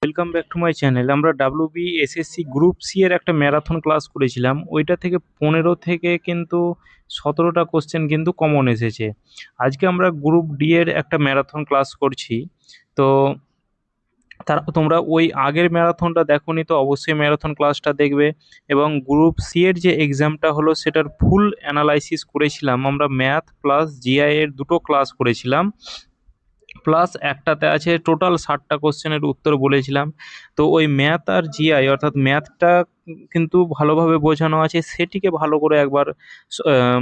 Welcome back to my channel. আমরা SSC group C এর একটা ম্যারাথন ক্লাস করেছিলাম। ওইটা থেকে 15 থেকে কিন্তু 17টা কোশ্চেন কিন্তু কমন এসেছে। আজকে আমরা গ্রুপ ডি এর একটা ম্যারাথন ক্লাস করছি। তো তোমরা ওই আগের ম্যারাথনটা দেখোনি তো অবশ্যই ম্যারাথন ক্লাসটা দেখবে। এবং গ্রুপ সি এর যে এক্সামটা হলো সেটার ফুল অ্যানালাইসিস করেছিলাম আমরা, ম্যাথ প্লাস জিআই এর দুটো ক্লাস করেছিলাম। প্লাস একটাতে আছে টোটাল 60টা কোশ্চেনের উত্তর বলেছিলাম। তো ওই ম্যাথ আর জিআই অর্থাৎ ম্যাথটা কিন্তু ভালোভাবে বোঝানো আছে, সেটিকে ভালো করে একবার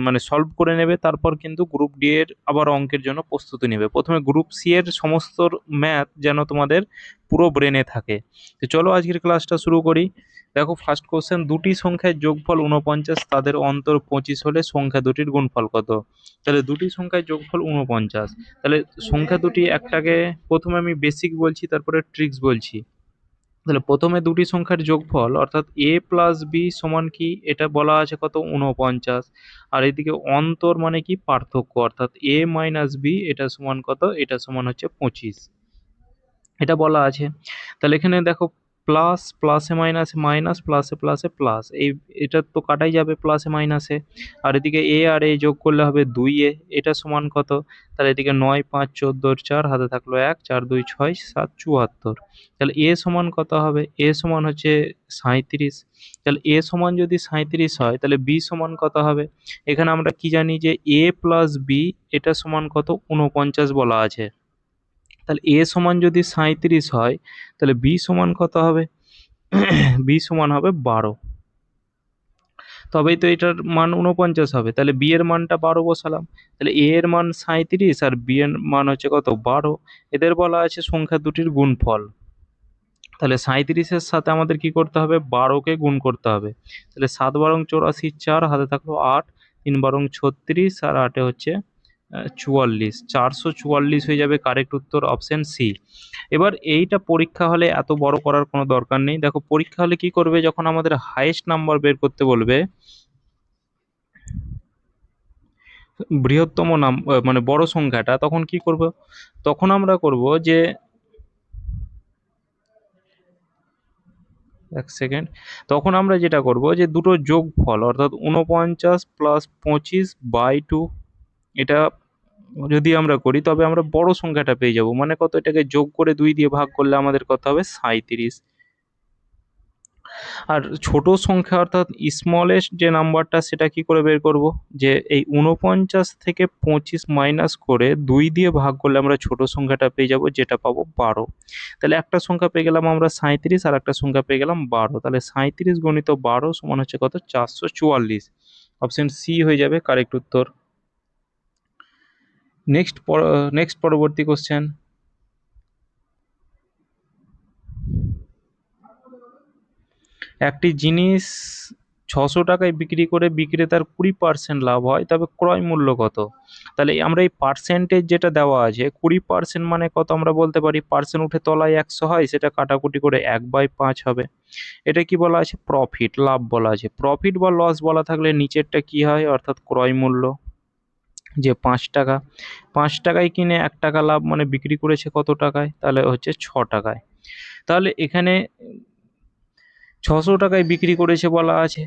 মানে সলভ করে নেবে। তারপর কিন্তু গ্রুপ ডি এর আবার অঙ্কের জন্য প্রস্তুতি নেবে। প্রথমে গ্রুপ সি এর সমস্ত ম্যাথ যেন তোমাদের পুরো ব্রেনে থাকে। তো চলো আজকের ক্লাসটা শুরু করি। দেখো, ফার্স্ট কোশ্চেন, দুটি সংখ্যার যোগফল 49, তাদের অন্তর 25 হলে সংখ্যা দুটির গুণফল কত? তাহলে দুটি সংখ্যার যোগফল 49। তাহলে সংখ্যা দুটি, একটাকে প্রথমে আমি বেসিক বলছি তারপরে ট্রিক্স বলছি। তাহলে প্রথমে দুটি সংখ্যার যোগফল অর্থাৎ এ প্লাস বি সমান কি, এটা বলা আছে কত, 49। আর এদিকে অন্তর মানে কি, পার্থক্য, অর্থাৎ এ মাইনাস বি এটা সমান কত, এটা সমান হচ্ছে 25, এটা বলা আছে। তাহলে এখানে দেখো, প্লাস প্লাসে মাইনাসে মাইনাস, প্লাসে প্লাসে প্লাস, এটা তো কাটাই যাবে প্লাসে মাইনাসে। আর এদিকে এ আর এ যোগ করলে হবে 2a, এটা সমান কত? তাহলে এদিকে 9 5 14 4, হাতে থাকলো 1, 4 2 6 7 74। তাহলে এ সমান কত হবে? এ সমান হচ্ছে 37। তাহলে এ সমান যদি 37 হয় তাহলে বি সমান কত হবে? এখানে আমরা কি জানি যে এ প্লাস বি এটা সমান কত, 49 বলা আছে। তাহলে এ সমান যদি 37 হয় তাহলে বি সমান কত হবে? বি সমান হবে 12। তবেই তো এটার মান 49 হবে। তাহলে বি এর মানটা 12 বসালাম। তাহলে এ এর মান 37 আর বি এর মান হচ্ছে কত, 12। এদের বলা আছে সংখ্যা দুটির গুণফল। তাহলে 37-এর সাথে আমাদের কি করতে হবে, 12কে গুণ করতে হবে। তাহলে 7 বারং 84, 4, হাতে থাকলো 8, 3 বারং 36 আর 8 হচ্ছে 44, 444 হয়ে যাবে কারেক্ট উত্তর, অপশন সি। এবার এইটা পরীক্ষা হলে এত বড় করার কোনো দরকার নেই। দেখো, পরীক্ষা হলে কি করবে, যখন আমাদের হাইয়েস্ট নাম্বার বের করতে বলবে, বৃহত্তম মানে বড় সংখ্যাটা, তখন কি করব, তখন আমরা করব যে, এক সেকেন্ড, তখন আমরা যেটা করব যে দুটো যোগফল অর্থাৎ 49 প্লাস 25/2, এটা যদি আমরা করি তবে আমরা বড় সংখ্যাটা পেয়ে যাব। মানে কত, এটাকে যোগ করে 2 দিয়ে ভাগ করলে আমাদের কত হবে, 37। আর ছোট সংখ্যা অর্থাৎ স্মলেস্ট যে নাম্বারটা সেটা কি করে বের করব, যে এই 49 থেকে 25 মাইনাস করে 2 দিয়ে ভাগ করলে আমরা ছোট সংখ্যাটা পেয়ে যাব, যেটা পাবো 12। তাহলে একটা সংখ্যা পেয়ে গেলাম আমরা 37 আর একটা সংখ্যা পেয়ে গেলাম 12। তাহলে 37 গুণিত 12 সমান হচ্ছে কত, 444। অপশন সি হয়ে যাবে কারেক্ট উত্তর। নেক্সট পরবর্তী কোশ্চেন, একটি জিনিস 600 টাকায় বিক্রি করে বিক্রেতার 20% লাভ হয়, তবে ক্রয় মূল্য কত? তাহলে আমরা এই পার্সেন্টেজ যেটা দেওয়া আছে, 20% মানে কত আমরা বলতে পারি, পার্সেন্ট উঠে তলায় 100 হয়, সেটা কাটাকুটি করে 1/5 হবে। এটা কি বলা আছে, প্রফিট, লাভ বলা আছে। প্রফিট বা লস বলা থাকলে নিচেরটা কি হয়, অর্থাৎ ক্রয় মূল্য, যে 5 টাকা, 5 টাকায় কিনে 1 টাকা লাভ, মানে বিক্রি করেছে কত টাকায়, তাহলে হচ্ছে 6 টাকায়। তাহলে এখানে 600 টাকায় বিক্রি করেছে বলা আছে,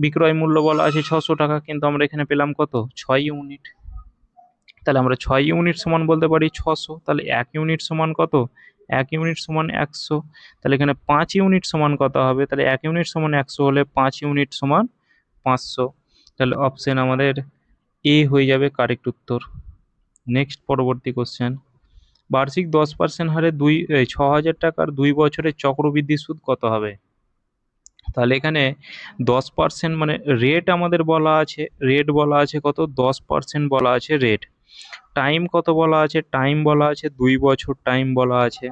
বিক্রয় মূল্য বলা আছে 600 টাকা, কিন্তু আমরা এখানে পেলাম কত, 6 ইউনিট। তাহলে আমরা 6 ইউনিট সমান বলতে পারি 600। তাহলে 1 ইউনিট সমান কত, 1 ইউনিট সমান 100। তাহলে এখানে 5 ইউনিট সমান কত হবে, তাহলে 1 ইউনিট সমান 100 হলে 5 ইউনিট সমান 500। তাহলে অপশন আমাদের এ হয়ে যাবে কারেক্ট উত্তর। নেক্সট পরবর্তী কোশ্চেন, বার্ষিক 10% হারে 6,000 টাকার 2 বছরের চক্রবৃদ্ধি সুদ কত হবে? তাহলে এখানে 10% মানে রেট আমাদের বলা আছে, রেট বলা আছে কত, 10% বলা আছে রেট। টাইম কত বলা আছে, টাইম বলা আছে 2 বছর টাইম বলা আছে।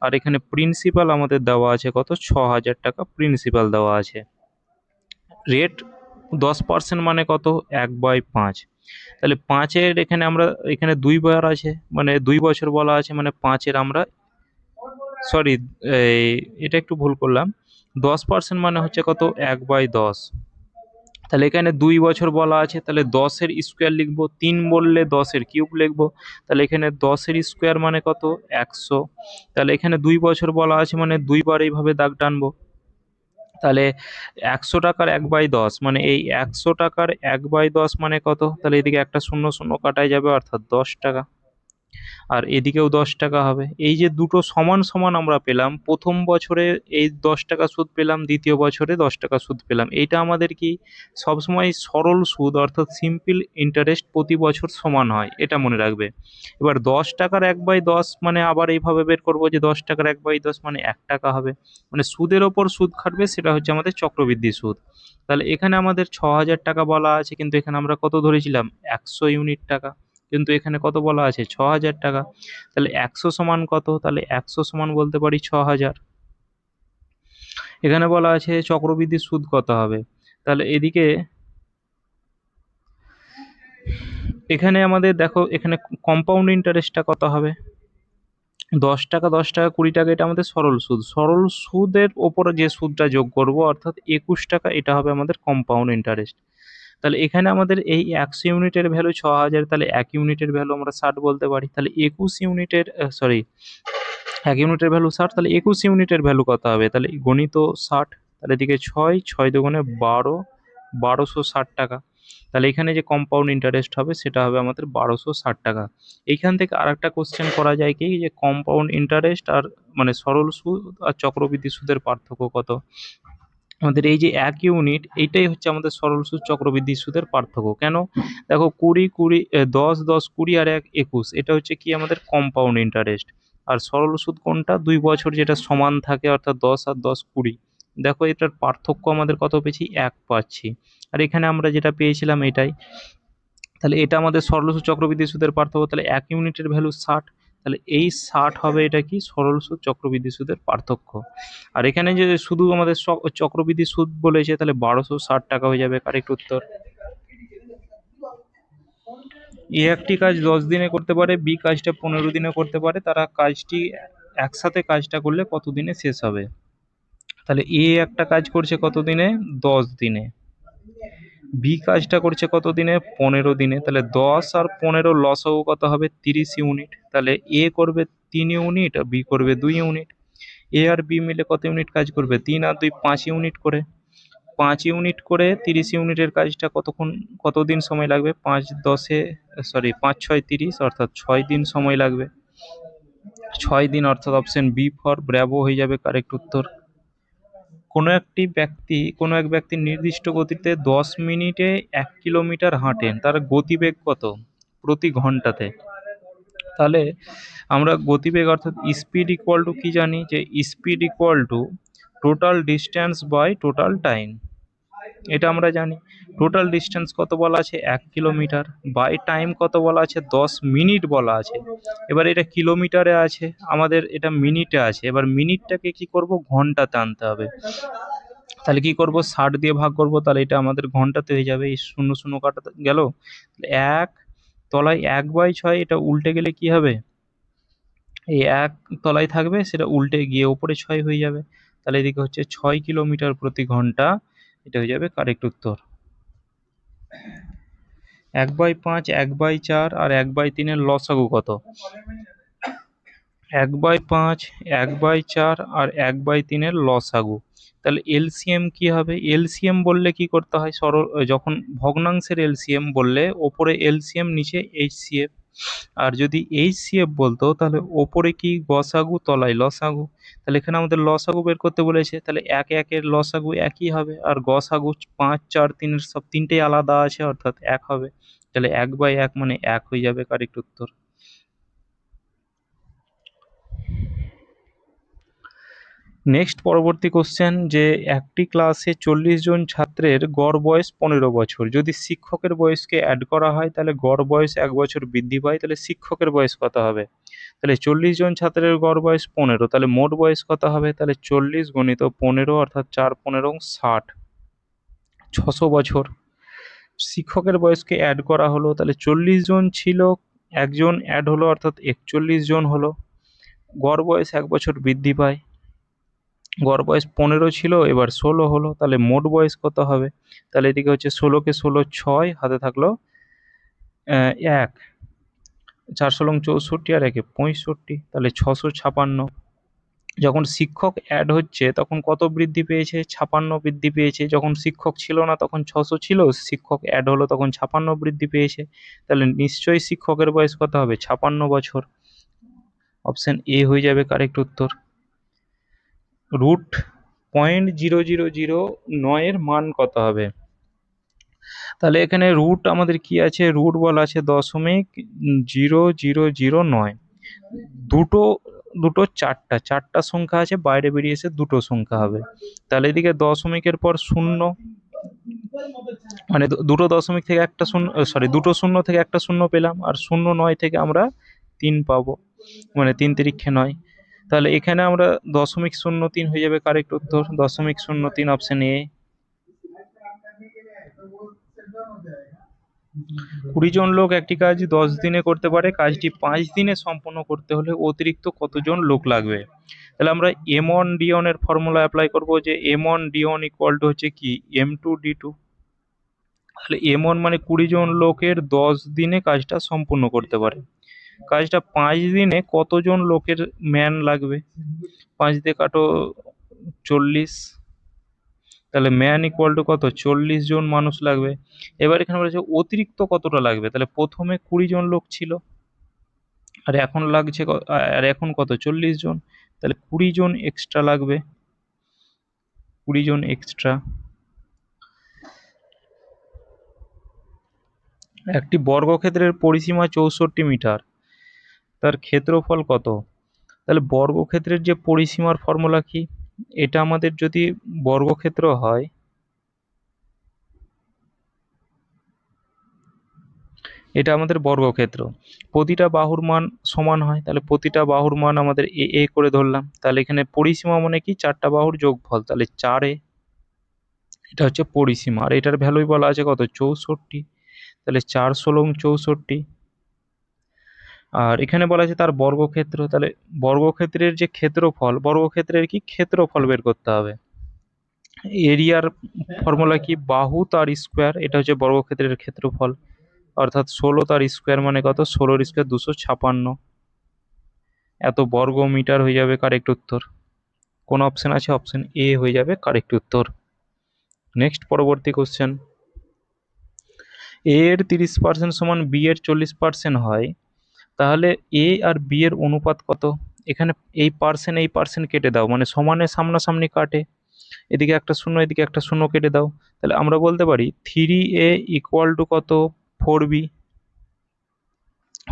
আর এখানে প্রিন্সিপাল আমাদের দেওয়া আছে কত, 6,000 টাকা প্রিন্সিপাল দেওয়া আছে। রেট 10% মানে কত, 1/5। তাহলে 5-এর এখানে আমরা, এখানে 2 বার আছে, মানে 2 বছর বলা আছে, মানে 5-এর আমরা, সরি, এটা একটু ভুল করলাম। 10% মানে হচ্ছে কত, 1/10। তাহলে এখানে 2 বছর বলা আছে, তাহলে 10-এর স্কোয়ার লিখবো, 3 বললে 10-এর কিউব লিখবো। তাহলে এখানে 10-এর স্কোয়ার মানে কত? 100। তাহলে এখানে 2 বছর বলা আছে মানে 2 বার এইভাবে দাগ টানবো। তাহলে 100 টাকার 1/10 মানে এই 100 টাকার 1/10 মানে কত? তাহলে এদিকে একটা শূন্য শূন্য কাটায় যাবে, অর্থাৎ 10 টাকা। আর এদিকেও 10 টাকা হবে। এই যে দুটো সমান সমান আমরা পেলাম, প্রথম বছরে এই 10 টাকা সুদ পেলাম, দ্বিতীয় বছরে 10 টাকা সুদ পেলাম। এইটা আমাদের কি সবসময় সরল সুদ অর্থাৎ সিম্পল ইন্টারেস্ট প্রতি বছর সমান হয়, এটা মনে রাখবে। এবার 10 টাকার 1/10 মানে আবার এইভাবে বের করবো যে 10 টাকার 1/10 মানে 1 টাকা হবে। মানে সুদের ওপর সুদ খাটবে, সেটা হচ্ছে আমাদের চক্রবৃদ্ধি সুদ। তাহলে এখানে আমাদের 6,000 টাকা বলা আছে, কিন্তু এখানে আমরা কত ধরেছিলাম? 100 ইউনিট টাকা। কিন্তু এখানে কত বলা আছে? 6,000 টাকা। তাহলে 100 সমান কত? তাহলে 100 সমান বলতে পারি 6,000। এখানে বলা আছে চক্রবৃদ্ধি সুদ কত হবে। তাহলে এদিকে এখানে আমাদের দেখো, এখানে কম্পাউন্ড ইন্টারেস্টটা কত হবে? 10 টাকা 10 টাকা 20 টাকা, এটা আমাদের সরল সুদ। সরল সুদের ওপরে যে সুদটা যোগ করব অর্থাৎ 21 টাকা, এটা হবে আমাদের কম্পাউন্ড ইন্টারেস্ট। তাহলে এখানে আমাদের এই 100 ইউনিটের ভ্যালু 6,000, তাহলে 1 ইউনিটের ভ্যালু আমরা 60 বলতে পারি। তাহলে 21 ইউনিটের সরি 1 ইউনিটের ভ্যালু 60, তাহলে 21 ইউনিটের ভ্যালু কত হবে? তাহলে গণিত 60, তাহলে এদিকে 6, 6 দুগুণে 12, 1260 টাকা। তাহলে এখানে যে কম্পাউন্ড ইন্টারেস্ট হবে সেটা হবে আমাদের 1260 টাকা। এইখান থেকে আরেকটা কোশ্চেন করা যায় কি, যে কম্পাউন্ড ইন্টারেস্ট আর মানে সরল সুদ আর চক্রবৃদ্ধি সুদের পার্থক্য কত? আমাদের এই যে 1 ইউনিট, এইটাই হচ্ছে আমাদের সরল সুদ চক্রবৃদ্ধি সুদের পার্থক্য। কেন? দেখো 20 20 10 10 20 আর 1 21, এটা হচ্ছে কি আমাদের কম্পাউন্ড ইন্টারেস্ট। আর সরল সুদ কোনটা? 2 বছর যেটা সমান থাকে, অর্থাৎ 10 আর 10 20। দেখো এটার পার্থক্য আমাদের কত পেয়েছি? 1 পাচ্ছি। আর এখানে আমরা যেটা পেয়েছিলাম এটাই। তাহলে এটা আমাদের সরল সুদ চক্রবৃদ্ধি সুদের পার্থক্য। তাহলে 1 ইউনিটের ভ্যালু 60, তাহলে এই 60 হবে এটা কি? সরল সুদ চক্রবৃদ্ধি সুদের পার্থক্য। আর এখানে যে শুধু আমাদের চক্রবৃদ্ধি সুদ বলেছে, তাহলে 1260 টাকা হয়ে যাবে কারেক্ট উত্তর। এ একটি কাজ 10 দিনে করতে পারে, বি কাজটা 15 দিনে করতে পারে, তারা কাজটি একসাথে কাজটা করলে কত দিনে শেষ হবে? তাহলে এ একটা কাজ করছে কত দিনে? 10 দিনে। বি কাজটা করছে কত দিনে? 15 দিনে। তাহলে 10 আর 15 লসাগু কত হবে? 30 ইউনিট। তাহলে এ করবে 3 ইউনিট আর বি করবে 2 ইউনিট। এ আর বি মিলে কত ইউনিট কাজ করবে? 3 আর 2 5 ইউনিট করে। 5 ইউনিট করে 30 ইউনিটের কাজটা কতদিন সময় লাগবে? 5 6 30, অর্থাৎ 6 দিন সময় লাগবে। 6 দিন, অর্থাৎ অপশন বি ফর ব্র্যাভো হয়ে যাবে কারেক্ট উত্তর। কোনো এক ব্যক্তি নির্দিষ্ট গতিতে 10 মিনিটে 1 কিলোমিটার হাঁটেন, তার গতিবেগ কত প্রতি ঘন্টাতে? তাহলে আমরা গতিবেগ অর্থাৎ স্পিড ইকুয়াল টু কি জানি, যে speed equal to total distance by total time. এটা আমরা জানি। টোটাল ডিস্টেন্স কত বলা আছে? 1 কিলোমিটার। বাই টাইম কত বলা আছে? 10 মিনিট বলা আছে। এবার এটা কিলোমিটারে আছে, আমাদের এটা মিনিটে আছে। এবার মিনিটটাকে কি করব? ঘন্টাতে আনতে হবে। তাহলে কি করব? 60 দিয়ে ভাগ করব, তাহলে এটা আমাদের ঘন্টাতে হয়ে যাবে। এই শূন্য শূন্য কাটা গেল। 1 তলায় 1/6, এটা উল্টে গেলে কি হবে? এই 1 তলায় থাকবে, সেটা উল্টে গিয়ে ওপরে 6 হয়ে যাবে। তাহলে এদিকে হচ্ছে 6 কিলোমিটার প্রতি ঘন্টা, এটা হয়ে যাবে কারেক্ট উত্তর। 1/5, 1/4 আর 1/3 এর লসাগু কত? 1/5, 1/4 আর 1/3 এর লসাগু। তাহলে এলসিএম কি হবে? এলসিএম বললে কি করতে হয়? যখন ভগ্নাংশের এলসিএম বললে ওপরে এলসিএম, নিচে এইচসিএফ। আর যদি এইচসিএফ বলতো তাহলে ওপরে কি গসাগু, তলায় লসাগু। তাহলে এখানে আমাদের লসাগু বের করতে বলেছে, তাহলে 1 1 এর লসাগু একই হবে, আর গসাগু 5 4 3 এর সব তিনটেই আলাদা আছে, অর্থাৎ 1 হবে। তাহলে 1/1 মানে 1 হয়ে যাবে কারেক্ট উত্তর। নেক্সট পরবর্তী কোশ্চেন, যে একটি ক্লাসে 40 জন ছাত্রের গড় বয়স 15 বছর, যদি শিক্ষকের বয়সকে অ্যাড করা হয় তাহলে গড় বয়স 1 বছর বৃদ্ধি পায়, তাহলে শিক্ষকের বয়স কত হবে? তাহলে 40 জন ছাত্রের গড় বয়স 15, তাহলে মোট বয়স কত হবে? তাহলে 40 গুণিত 15, অর্থাৎ 4 15 60, 600 বছর। শিক্ষকের বয়সকে অ্যাড করা হলো, তাহলে 40 জন ছিল, একজন অ্যাড হলো, অর্থাৎ 41 জন হলো। গড় বয়স 1 বছর বৃদ্ধি পায়। গড় বয়স 15 ছিল, এবার 16 হলো, তাহলে মোট বয়স কত হবে? তাহলে এদিকে হচ্ছে 16 কে 16 6, হাতে থাকলো 1, 4 ষোলং 64 আর 1 65, তাহলে 656। যখন শিক্ষক অ্যাড হচ্ছে তখন কত বৃদ্ধি পেয়েছে? 56 বৃদ্ধি পেয়েছে। যখন শিক্ষক ছিল না তখন 600 ছিল, শিক্ষক অ্যাড হলো তখন 56 বৃদ্ধি পেয়েছে। তাহলে নিশ্চয়ই শিক্ষকের বয়স কত হবে? 56 বছর। অপশন এ হয়ে যাবে কারেক্ট উত্তর। রুট 0.0009 এর মান কত হবে? তাহলে এখানে রুট আমাদের কি আছে? রুট বলা আছে 0.0009। দুটো দুটো চারটা সংখ্যা আছে, বাইরে বেরিয়ে এসে দুটো সংখ্যা হবে। তাহলে এদিকে দশমিকের পর শূন্য, মানে দুটো দশমিক থেকে একটা শূন্য, সরি দুটো শূন্য থেকে একটা শূন্য পেলাম, আর 0.9 থেকে আমরা 3 পাবো, মানে 3×9। তাহলে এখানে আমরা 0.03 হয়ে যাবে কারেক্ট উত্তর। 0.03 অপশন এ। 20 জন লোক একটি কাজ 10 দিনে করতে পারে, কাজটি 5 দিনে সম্পন্ন করতে হলে অতিরিক্ত কতজন লোক লাগবে? তাহলে আমরা M1D1 এর ফর্মুলা অ্যাপ্লাই করব, যে M1D1 ইকুয়াল টু হচ্ছে কি M2D2। তাহলে M1 মানে 20 জন লোকের 10 দিনে কাজটা সম্পূর্ণ করতে পারে। কাজটা 5 দিনে কতজন লোকের ম্যান লাগবে? 5 দিয়ে কাটো 40, তাহলে ম্যান ইকুয়াল টু কত? 40 জন মানুষ লাগবে। এবার এখানে বলেছে অতিরিক্ত কতটা লাগবে, তাহলে প্রথমে 20 জন লোক ছিল, আর এখন লাগছে আর এখন কত? 40 জন, তাহলে 20 জন এক্সট্রা লাগবে, 20 জন এক্সট্রা। একটি বর্গক্ষেত্রের পরিসীমা 64 মিটার, তার ক্ষেত্রফল কত? তাহলে বর্গক্ষেত্রের যে পরিসীমার ফর্মুলা কি? এটা আমাদের যদি বর্গক্ষেত্র হয়, এটা আমাদের বর্গক্ষেত্র, প্রতিটা বাহুর মান সমান হয়, তাহলে প্রতিটা বাহুর মান আমাদের এ করে ধরলাম। তাহলে এখানে পরিসীমা মানে কি? 4টা বাহুর যোগফল, তাহলে 4a, এটা হচ্ছে পরিসীমা। আর এটার ভ্যালুই বলা আছে কত? 64। তাহলে 4 ষোলং 64। আর এখানে বলা আছে তার বর্গক্ষেত্র, তাহলে বর্গক্ষেত্রের যে ক্ষেত্রফল, বর্গক্ষেত্রের কি ক্ষেত্রফল বের করতে হবে। এরিয়ার ফর্মুলা কি? বাহু তার স্কোয়ার, এটা হচ্ছে বর্গক্ষেত্রের ক্ষেত্রফল, অর্থাৎ 16 তার স্কোয়ার মানে কত? 16 স্কোয়ার 256, এত বর্গ মিটার হয়ে যাবে কারেক্ট উত্তর। কোন অপশন আছে? অপশন এ হয়ে যাবে কারেক্ট উত্তর। নেক্সট পরবর্তী কোশ্চেন, এ এর 30% সমান বি এর 40% হয়, তাহলে এ আর বি এর অনুপাত কত? এখানে এই পার্সেন্ট কেটে দাও, মানে সমানের সামনাসামনি কাটে, এদিকে একটা শূন্য এদিকে একটা শূন্য কেটে দাও, তাহলে আমরা বলতে পারি 3a ইকুয়াল টু কত? 4b।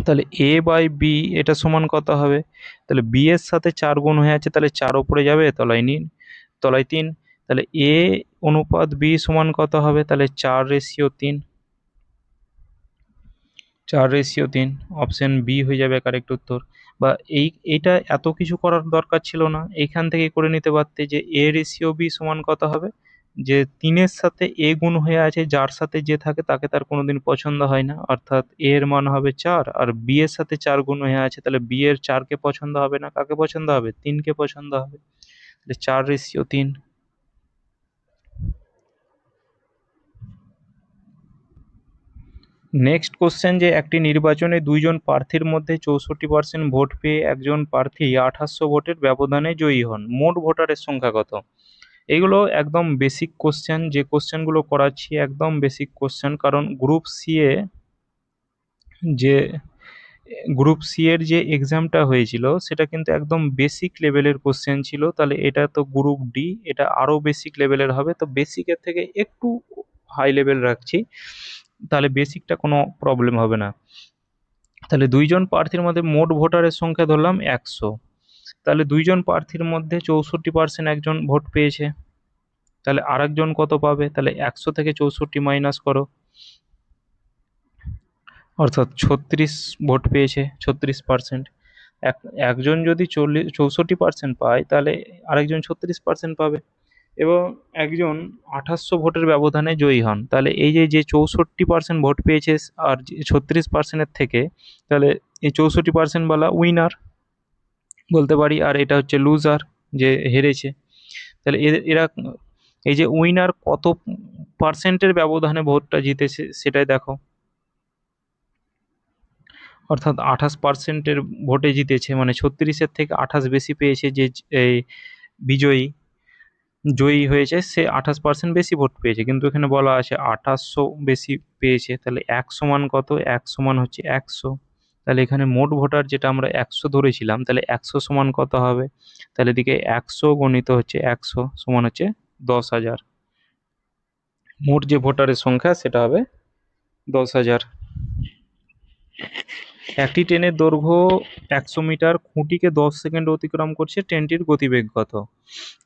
তাহলে এ বাই বি এটা সমান কত হবে? তাহলে বি এর সাথে 4 গুণ হয়ে আছে, তাহলে 4 উপরে যাবে, তলায় 3, তাহলে এ অনুপাত বি সমান কত হবে? তাহলে 4:3, 4:3, অপশন বি হয়ে যাবে কারেক্ট উত্তর। বা এইটা এত কিছু করার দরকার ছিল না, এইখান থেকে করে নিতে পারতে যে A/B সমান কত হবে, যে 3-এর সাথে এ গুণ হয়ে আছে, যার সাথে যে থাকে তাকে তার কোনোদিন পছন্দ হয় না, অর্থাৎ এ এর মান হবে 4, আর বি এর সাথে 4 গুণ হয়ে আছে, তাহলে বি এর 4কে পছন্দ হবে না, কাকে পছন্দ হবে? 3কে পছন্দ হবে, তাহলে 4:3। নেক্সট কোশ্চেন, যে একটি নির্বাচনে 2 জন প্রার্থীর মধ্যে 64% ভোট পেয়ে একজন প্রার্থী 2800 ভোটের ব্যবধানে জয়ী হন, মোট ভোটারের সংখ্যা কত? এগুলো একদম বেসিক কোশ্চেন, যে কোশ্চেনগুলো করাচ্ছি একদম বেসিক কোশ্চেন, কারণ যে গ্রুপ সি এর যে এক্সামটা হয়েছিল সেটা কিন্তু একদম বেসিক লেভেলের কোশ্চেন ছিল, তাহলে এটা তো গ্রুপ ডি, এটা আরও বেসিক লেভেলের হবে, তো বেসিকের থেকে একটু হাই লেভেল রাখছি, তাহলে বেসিকটা কোনো প্রবলেম হবে না। তাহলে 2 জন প্রার্থীর মধ্যে মোট ভোটারের সংখ্যা ধরলাম 100, তাহলে 2 জন প্রার্থীর মধ্যে 64% একজন ভোট পেয়েছে, তাহলে আরেকজন কত পাবে? তাহলে 100 থেকে 64 মাইনাস করো, অর্থাৎ 36 ভোট পেয়েছে, 36%। একজন যদি 64% পায়, তাহলে আরেকজন 36% পাবে, এবং একজন 2800 ভোটের ব্যবধানে জয়ী হন, তাহলে এই যে 64% ভোট পেয়েছে আর 36%-এর থেকে, তাহলে এই 64% বালা উইনার বলতে পারি, আর এটা হচ্ছে লুজার, যে হেরেছে। তাহলে এরা এই যে উইনার কত পার্সেন্টের ব্যবধানে ভোটটা জিতেছে সেটাই দেখো, অর্থাৎ 28%-এর ভোটে জিতেছে, মানে 36-এর থেকে 28 বেশি পেয়েছে যে এই বিজয়ী জয়ী হয়েছে, সে 28% বেশি ভোট পেয়েছে, কিন্তু এখানে বলা আছে 2800 বেশি পেয়েছে। তাহলে 1 সমান কত? 1 সমান হচ্ছে 100। তাহলে এখানে মোট ভোটার যেটা আমরা 100 ধরেছিলাম, তাহলে 100 সমান কত হবে? তাহলে এদিকে 100 গণিত হচ্ছে 100 সমান হচ্ছে 10,000। মোট যে ভোটারের সংখ্যা সেটা হবে 10,000। একটি ট্রেনের দৈর্ঘ্য 100 মিটার, খুঁটিকে 10 সেকেন্ড অতিক্রম করছে, ট্রেনটির গতিবেগ কত?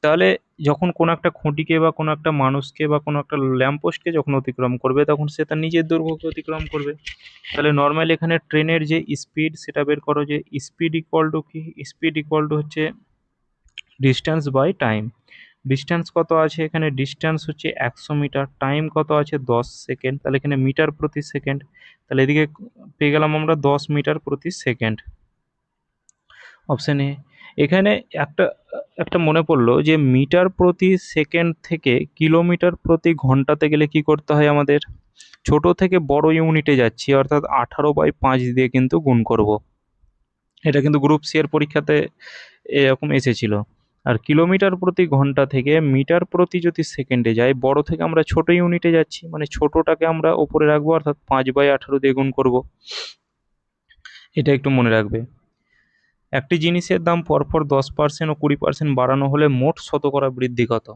তাহলে যখন কোনো একটা খুঁটিকে বা কোনো একটা মানুষকে বা কোনো একটা ল্যাম্পপোস্টকে যখন অতিক্রম করবে, তখন সে তার নিজের দৈর্ঘ্যকে অতিক্রম করবে। তাহলে নর্মালি এখানে ট্রেনের যে স্পিড সেটা বের করো, যে স্পিড ইকুয়াল টু কি? স্পিড ইকুয়াল টু হচ্ছে ডিস্টেন্স বাই টাইম। ডিস্টেন্স কত আছে এখানে? ডিস্টেন্স হচ্ছে 100 মিটার, টাইম কত আছে? 10 সেকেন্ড, তাহলে এখানে মিটার প্রতি সেকেন্ড। তাহলে এদিকে পেয়ে গেলাম আমরা 10 মিটার প্রতি সেকেন্ড, অপশন এ। এখানে একটা একটা মনে পড়লো যে মিটার প্রতি সেকেন্ড থেকে কিলোমিটার প্রতি ঘন্টাতে গেলে কি করতে হয় আমাদের? ছোট থেকে বড় ইউনিটে যাচ্ছি, অর্থাৎ 18/5 দিয়ে কিন্তু গুণ করব। এটা কিন্তু গ্রুপ সি এর পরীক্ষাতে এরকম এসেছিল। আর কিলোমিটার প্রতি ঘন্টা থেকে মিটার প্রতি যদি সেকেন্ডে যাই, বড় থেকে আমরা ছোট ইউনিটে যাচ্ছি, মানে ছোটটাকে আমরা ওপরে রাখবো, অর্থাৎ 5/18 দিয়ে গুণ করব। এটা একটু মনে রাখবে। একটি জিনিসের দাম পরপর 10% ও 20% বাড়ানো হলে মোট শতকরা বৃদ্ধি কত?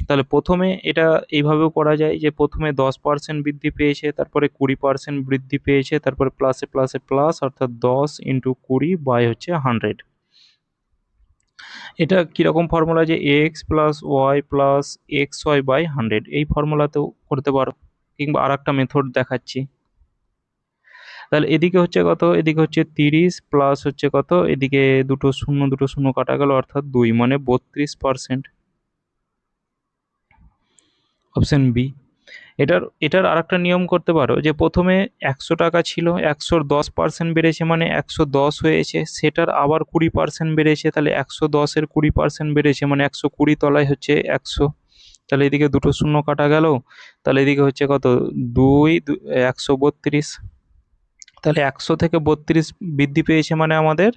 তাহলে প্রথমে এটা এইভাবেও করা যায় যে প্রথমে 10% বৃদ্ধি পেয়েছে, তারপরে 20% বৃদ্ধি পেয়েছে, তারপরে প্লাসে প্লাসে প্লাস, অর্থাৎ 10 ইন্টু 20 বাই হচ্ছে 100। এটা কীরকম ফর্মুলা? যে X plus Y plus X Y by 100, এই ফর্মুলাতেও করতে পারো, কিংবা আর একটা মেথড দেখাচ্ছি। তাহলে এদিকে হচ্ছে কত? এদিকে হচ্ছে 30 প্লাস হচ্ছে কত? এদিকে দুটো শূন্য কাটা গেল, অর্থাৎ 2, মানে 32%। Option B. এটার আরেকটা নিয়ম করতে পারো, যে প্রথমে 100 টাকা ছিল, 100-র 10% বেড়েছে মানে 110 হয়েছে, সেটার আবার 20% বেড়েছে, তাহলে 110-এর 20% বেড়েছে মানে 120 তলায় হচ্ছে 100। তাহলে এদিকে দুটো শূন্য কাটা গেল, তাহলে এদিকে হচ্ছে কত? 2 132। তাহলে 100 থেকে 32 বৃদ্ধি পেয়েছে মানে আমাদের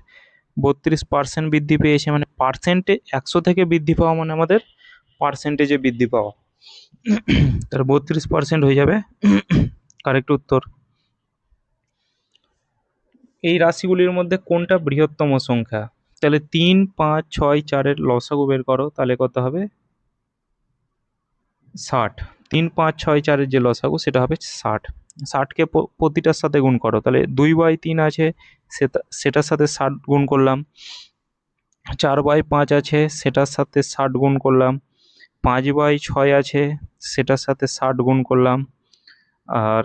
32% বৃদ্ধি পেয়েছে, মানে পার্সেন্টে 100 থেকে বৃদ্ধি পাওয়া মানে আমাদের পার্সেন্টেজে বৃদ্ধি পাওয়া। তাহলে 32% হয়ে যাবে কারেক্ট উত্তর। এই রাশিগুলির মধ্যে কোনটা বৃহত্তম সংখ্যা? তাহলে 3, 5, 6, 4-এর লসাগু বের করো, তাহলে কত হবে? 60। 3, 5, 6, 4-এর যে লসাগু সেটা হবে 60। 60কে প্রতিটার সাথে গুণ করো, তাহলে 2/3 আছে, সেটার সাথে 60 গুণ করলাম। 4/5 আছে, সেটার সাথে 60 গুণ করলাম। 5/6 আছে, সেটার সাথে 60 গুণ করলাম। আর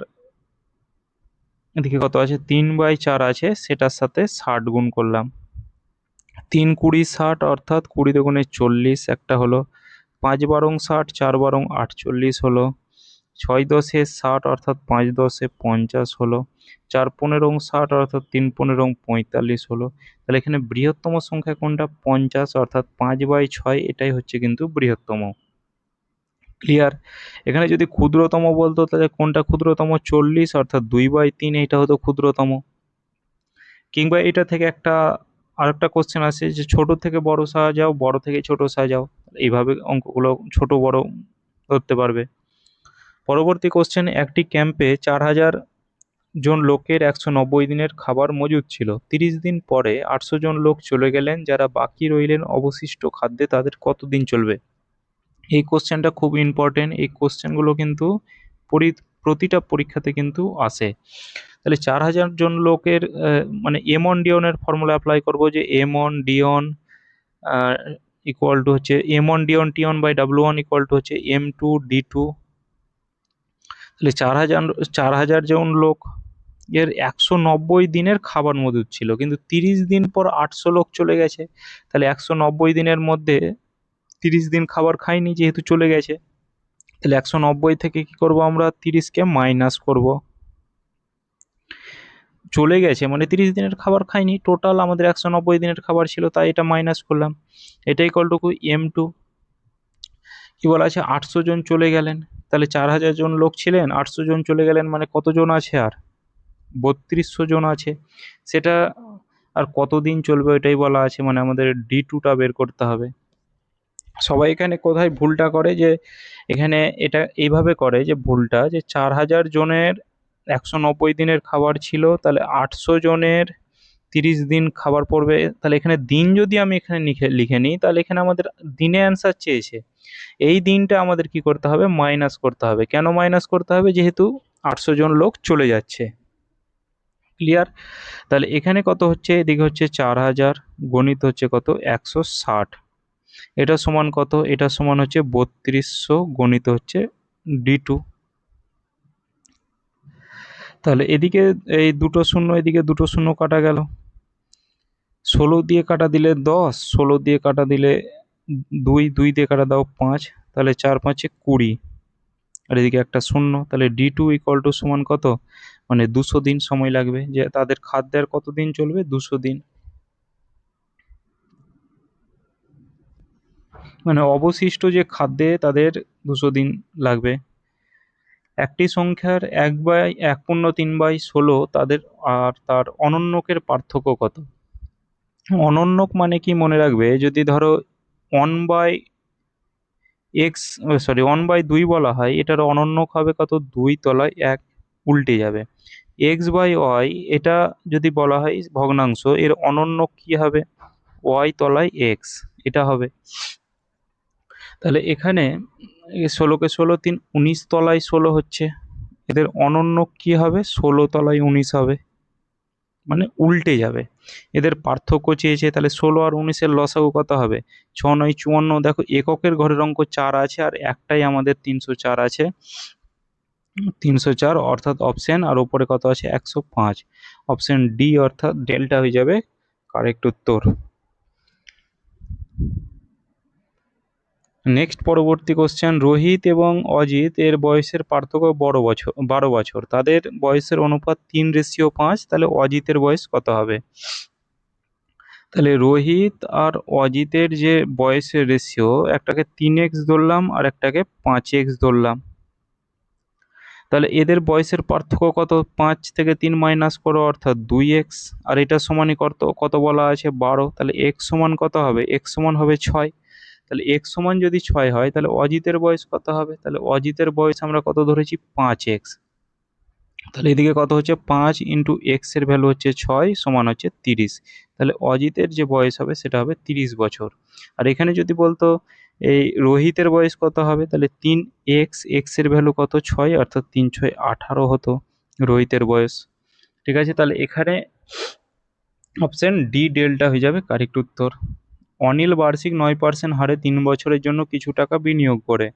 এদিকে কত আছে? 3/4 আছে, সেটার সাথে 60 গুণ করলাম। 3 20 60, অর্থাৎ 20 দুগুণে 40 একটা হলো। 5 বারং 60, 4 বারং 48 হলো। 6 10-এ 60, অর্থাৎ 5 10-এ 50 হলো। 4 15-ং 60, অর্থাৎ 3 15-ং 45 হলো। তাহলে এখানে বৃহত্তম সংখ্যা কোনটা? 50, অর্থাৎ 5/6 এটাই হচ্ছে কিন্তু বৃহত্তম। ক্লিয়ার? এখানে যদি ক্ষুদ্রতম বলতো তাহলে কোনটা ক্ষুদ্রতম? 40, অর্থাৎ 2/3 এইটা হতো ক্ষুদ্রতম। কিংবা এটা থেকে আরেকটা কোশ্চেন আছে যে ছোট থেকে বড় সাজাও, বড় থেকে ছোট সাজাও, এইভাবে অঙ্কগুলো ছোট বড় ধরতে পারবে। পরবর্তী কোশ্চেন, একটি ক্যাম্পে 4000 জন লোকের 190 দিনের খাবার মজুদ ছিল। 30 দিন পরে 800 জন লোক চলে গেলেন, যারা বাকি রইলেন অবশিষ্ট খাদ্যে তাদের কতদিন চলবে? এই কোশ্চেনটা খুব ইম্পর্টেন্ট, এই কোশ্চেনগুলো কিন্তু প্রতিটা পরীক্ষাতে কিন্তু আসে। তাহলে 4000 জন লোকের মানে এম অন ডিওনের ফর্মুলা অ্যাপ্লাই করবো, যে M one D one equal to হচ্ছে M one D one T one by W one equal to হচ্ছে M2D2। তাহলে 4000 জন লোক এর 190 দিনের খাবার মজুদ ছিল, কিন্তু 30 দিন পর 800 লোক চলে গেছে। তাহলে 190 দিনের মধ্যে 30 দিন খাবার খায়নি, যেহেতু চলে গেছে। তাহলে 190 থেকে কি করব আমরা? 30কে মাইনাস করব। চলে গেছে মানে 30 দিনের খাবার খায়নি, টোটাল আমাদের 190 দিনের খাবার ছিল, তাই এটা মাইনাস করলাম। এটা ইকুয়াল টু M2। কি বলা আছে 800 জন চলে গেলেন, তাহলে 4000 জন লোক ছিলেন, 800 জন চলে গেলেন মানে কতজন আছে আর 3200 জন আছে। সেটা আর কতদিন চলবে ওইটাই বলা আছে, মানে আমাদের D2টা বের করতে হবে। সবাই এখানে কোথায় ভুলটা করে যে এখানে এটা এইভাবে করে যে ভুলটা যে 4000 জনের 190 দিনের খাবার ছিল, তাহলে 800 জনের 30 দিন খাবার পড়বে। তাহলে এখানে দিন যদি আমি এখানে লিখে লিখে নিই, তাহলে এখানে আমাদের দিনে অ্যান্সার চেয়েছে, এই দিনটা আমাদের কি করতে হবে মাইনাস করতে হবে। কেন মাইনাস করতে হবে? যেহেতু 800 জন লোক চলে যাচ্ছে। ক্লিয়ার? তাহলে এখানে কত হচ্ছে, এদিকে হচ্ছে 4000 গণিত হচ্ছে কত 160, এটা সমান কত, এটা সমান হচ্ছে 3200 গণিত হচ্ছে D2। তাহলে এদিকে এই দুটো শূন্য, এদিকে দুটো শূন্য কাটা গেল, 16 দিয়ে কাটা দিলে 10, 16 দিয়ে কাটা দিলে 2, 2 দিয়ে কাটা দাও 5, তাহলে 4 5 20, আর এদিকে একটা শূন্য, তাহলে D2 ইকুয়াল টু সমান কত, মানে 200 দিন সময় লাগবে। যে তাদের খাদ্যের কত দিন চলবে, 200 দিন, মানে অবশিষ্ট যে খাদ্যে তাদের 200 দিন লাগবে। একটি সংখ্যার 1/(1)3/16 তাদের আর তার অনন্যকের পার্থক্য কত? অনন্যক মানে কি মনে রাখবে, যদি ধরো 1/2 বলা হয়, এটার অনন্যক হবে কত, 2 তলায় 1 উল্টে যাবে। x/y এটা যদি বলা হয় ভগ্নাংশ, এর অনন্যক কি হবে, y তলায় x, এটা হবে। তাহলে এখানে 16কে 16 3 19 তলায় 16 হচ্ছে, এদের অনন্যক কি হবে, 16 তলায় 19 হবে, মানে উল্টে যাবে। এদের পার্থক্য চেয়েছে, তাহলে 16 আর 19-এর লসাগু কত হবে, 6 9 54। দেখো এককের ঘরের অঙ্ক 4 আছে, আর একটাই আমাদের 304 আছে, 304 অর্থাৎ অপশন, আর উপরে কত আছে 105, অপশন ডি অর্থাৎ ডেল্টা হয়ে যাবে কারেক্ট উত্তর। নেক্সট পরবর্তী কোশ্চেন, রোহিত এবং অজিত এর বয়সের পার্থক্য 12 বছর, তাদের বয়সের অনুপাত 3:5, তাহলে অজিতের বয়স কত হবে? তাহলে রোহিত আর অজিতের যে বয়সের রেশিও, একটাকে 3x ধরলাম আর একটাকে 5x ধরলাম, তাহলে এদের বয়সের পার্থক্য কত, 5 থেকে 3 মাইনাস করো অর্থাৎ 2x, আর এটা সমানই কত কত বলা আছে 12, তাহলে x সমান কত হবে, x সমান হবে 6। তাহলে x সমান যদি 6 হয়, তাহলে অজিতের বয়স কত হবে, তাহলে অজিতের বয়স আমরা কত ধরেছি 5x, তাহলে এদিকে কত হচ্ছে 5 ইন্টু এক্স এর ভ্যালু হচ্ছে 6 সমান হচ্ছে 30, তাহলে অজিতের যে বয়স হবে সেটা হবে 30 বছর। আর এখানে যদি বলতো এই রোহিতের বয়স কত হবে, তাহলে 3x, এক্স এর ভ্যালু কত 6, অর্থাৎ 3 6 18 হতো রোহিতের বয়স। ঠিক আছে, তাহলে এখানে অপশন ডি ডেল্টা হয়ে যাবে কারেক্ট উত্তর। অনিল বার্ষিক 9% হারে 3 বছরের জন্য কিছু টাকা বিনিয়োগ করে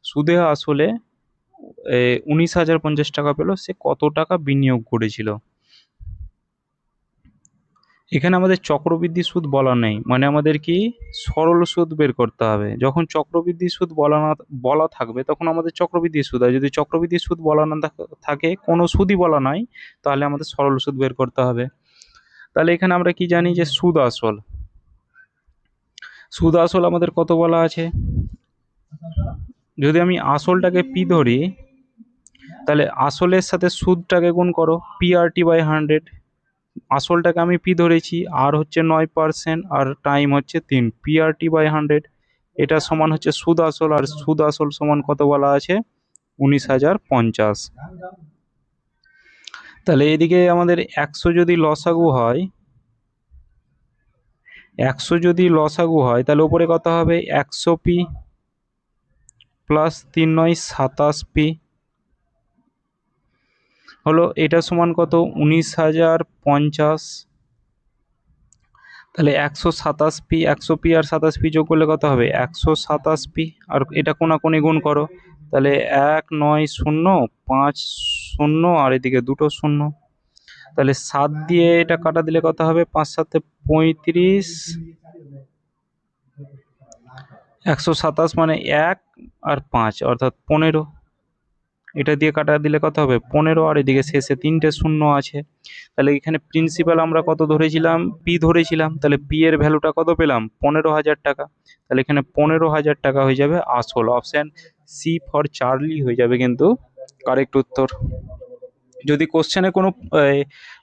সুদে আসলে 19,050 টাকা পেল, সে কত টাকা বিনিয়োগ করেছিল? এখানে আমাদের চক্রবৃদ্ধি সুদ বলা নেই, মানে আমাদের কি সরল সুদ বের করতে হবে। যখন চক্রবৃদ্ধি সুদ বলা থাকবে তখন আমাদের চক্রবৃদ্ধি সুদ, আর যদি চক্রবৃদ্ধি সুদ বলা না থাকে, কোনো সুদই বলা নাই, তাহলে আমাদের সরল সুদ বের করতে হবে। তাহলে এখানে আমরা কি জানি যে সুদ আসল আমাদের কত বলা আছে, যদি আমি আসলটাকে পি ধরি, তাহলে আসলের সাথে সুদটাকে গুণ করো PRT/100, আসলটাকে আমি পি ধরেছি, আর হচ্ছে 9% আর টাইম হচ্ছে 3, PRT/100, এটা সমান হচ্ছে সুদ আসল, আর সুদ আসল সমান কত বলা আছে 19,050। তাহলে এদিকে আমাদের 100 যদি লসাগু হয়, 100 যদি লসাগু হয়, তাহলে উপরে কত হবে 100p প্লাস 3 9 27p হলো, এটা সমান কত 19,050। তাহলে 127p, 100p আর 27p যোগ করলে কত হবে 127p, আর এটা কোনাকুনি গুণ করো, তাহলে 1 9 0 5 0 আর এদিকে দুটো শূন্য, তাহলে 7 দিয়ে এটা কাটা দিলে কত হবে 5 7 35, 127 মানে 1 আর 5 অর্থাৎ 15, এটা দিয়ে কাটা দিলে কত হবে 15, আর এদিকে শেষে 3টে শূন্য আছে। তাহলে এখানে প্রিন্সিপাল আমরা কত ধরেছিলাম, পি ধরেছিলাম, তাহলে পি এর ভ্যালুটা কত পেলাম 15,000 টাকা। তাহলে এখানে 15,000 টাকা হয়ে যাবে আসল। অপশন সি ফর চার্লি হয়ে যাবে কিন্তু কারেক্ট উত্তর। যদি কোশ্চেনে কোনো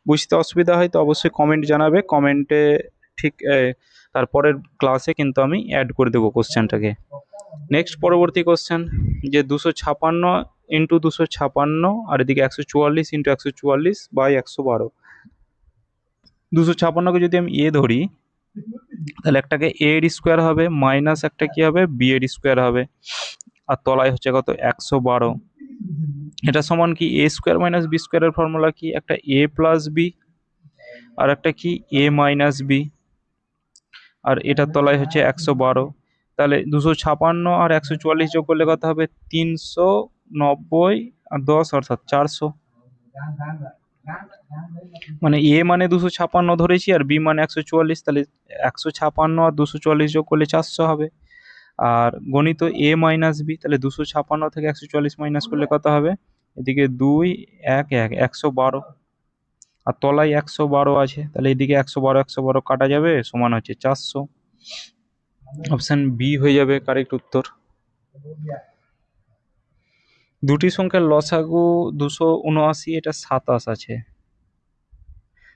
বুঝতে অসুবিধা হয় তো অবশ্যই কমেন্ট জানাবে, কমেন্টে ঠিক তারপরের ক্লাসে কিন্তু আমি অ্যাড করে দেবো কোশ্চেনটাকে। নেক্সট পরবর্তী কোশ্চেন, যে 256 ইন্টু 256 আর এদিকে 144 ইন্টু 144 বাই 112। 256কে যদি আমি এ ধরি তাহলে একটাকে এ এর স্কোয়ার হবে, মাইনাস একটা কি হবে বি এর স্কোয়ার হবে, আর তলায় হচ্ছে কত 112। এটা সমান কি এ স্কোয়ার মাইনাস বি স্কোয়ারের ফর্মুলা কি, একটা এ প্লাস বি আর একটা কি এ মাইনাস বি, আর এটার তলায় হচ্ছে 112। তাহলে 256 আর 144 যোগ করলে কত হবে 390 আর 10 অর্থাৎ 400। মানে এ মানে 256 ধরেছি আর বি মানে 144, তাহলে 156 আর 244 যোগ করলে 400 হবে। আর গণিত এ মাইনাস বি, তাহলে 256 থেকে 144 মাইনাস করলে কত হবে, এদিকে 2 1 1 112, আর তলায় 112 আছে, তাহলে এদিকে 112 112 কাটা যাবে, সমান হচ্ছে 400। অপশন বি হয়ে যাবে কারেক্ট উত্তর। দুটি সংখ্যার লসাগু 279, এটা 27 আছে,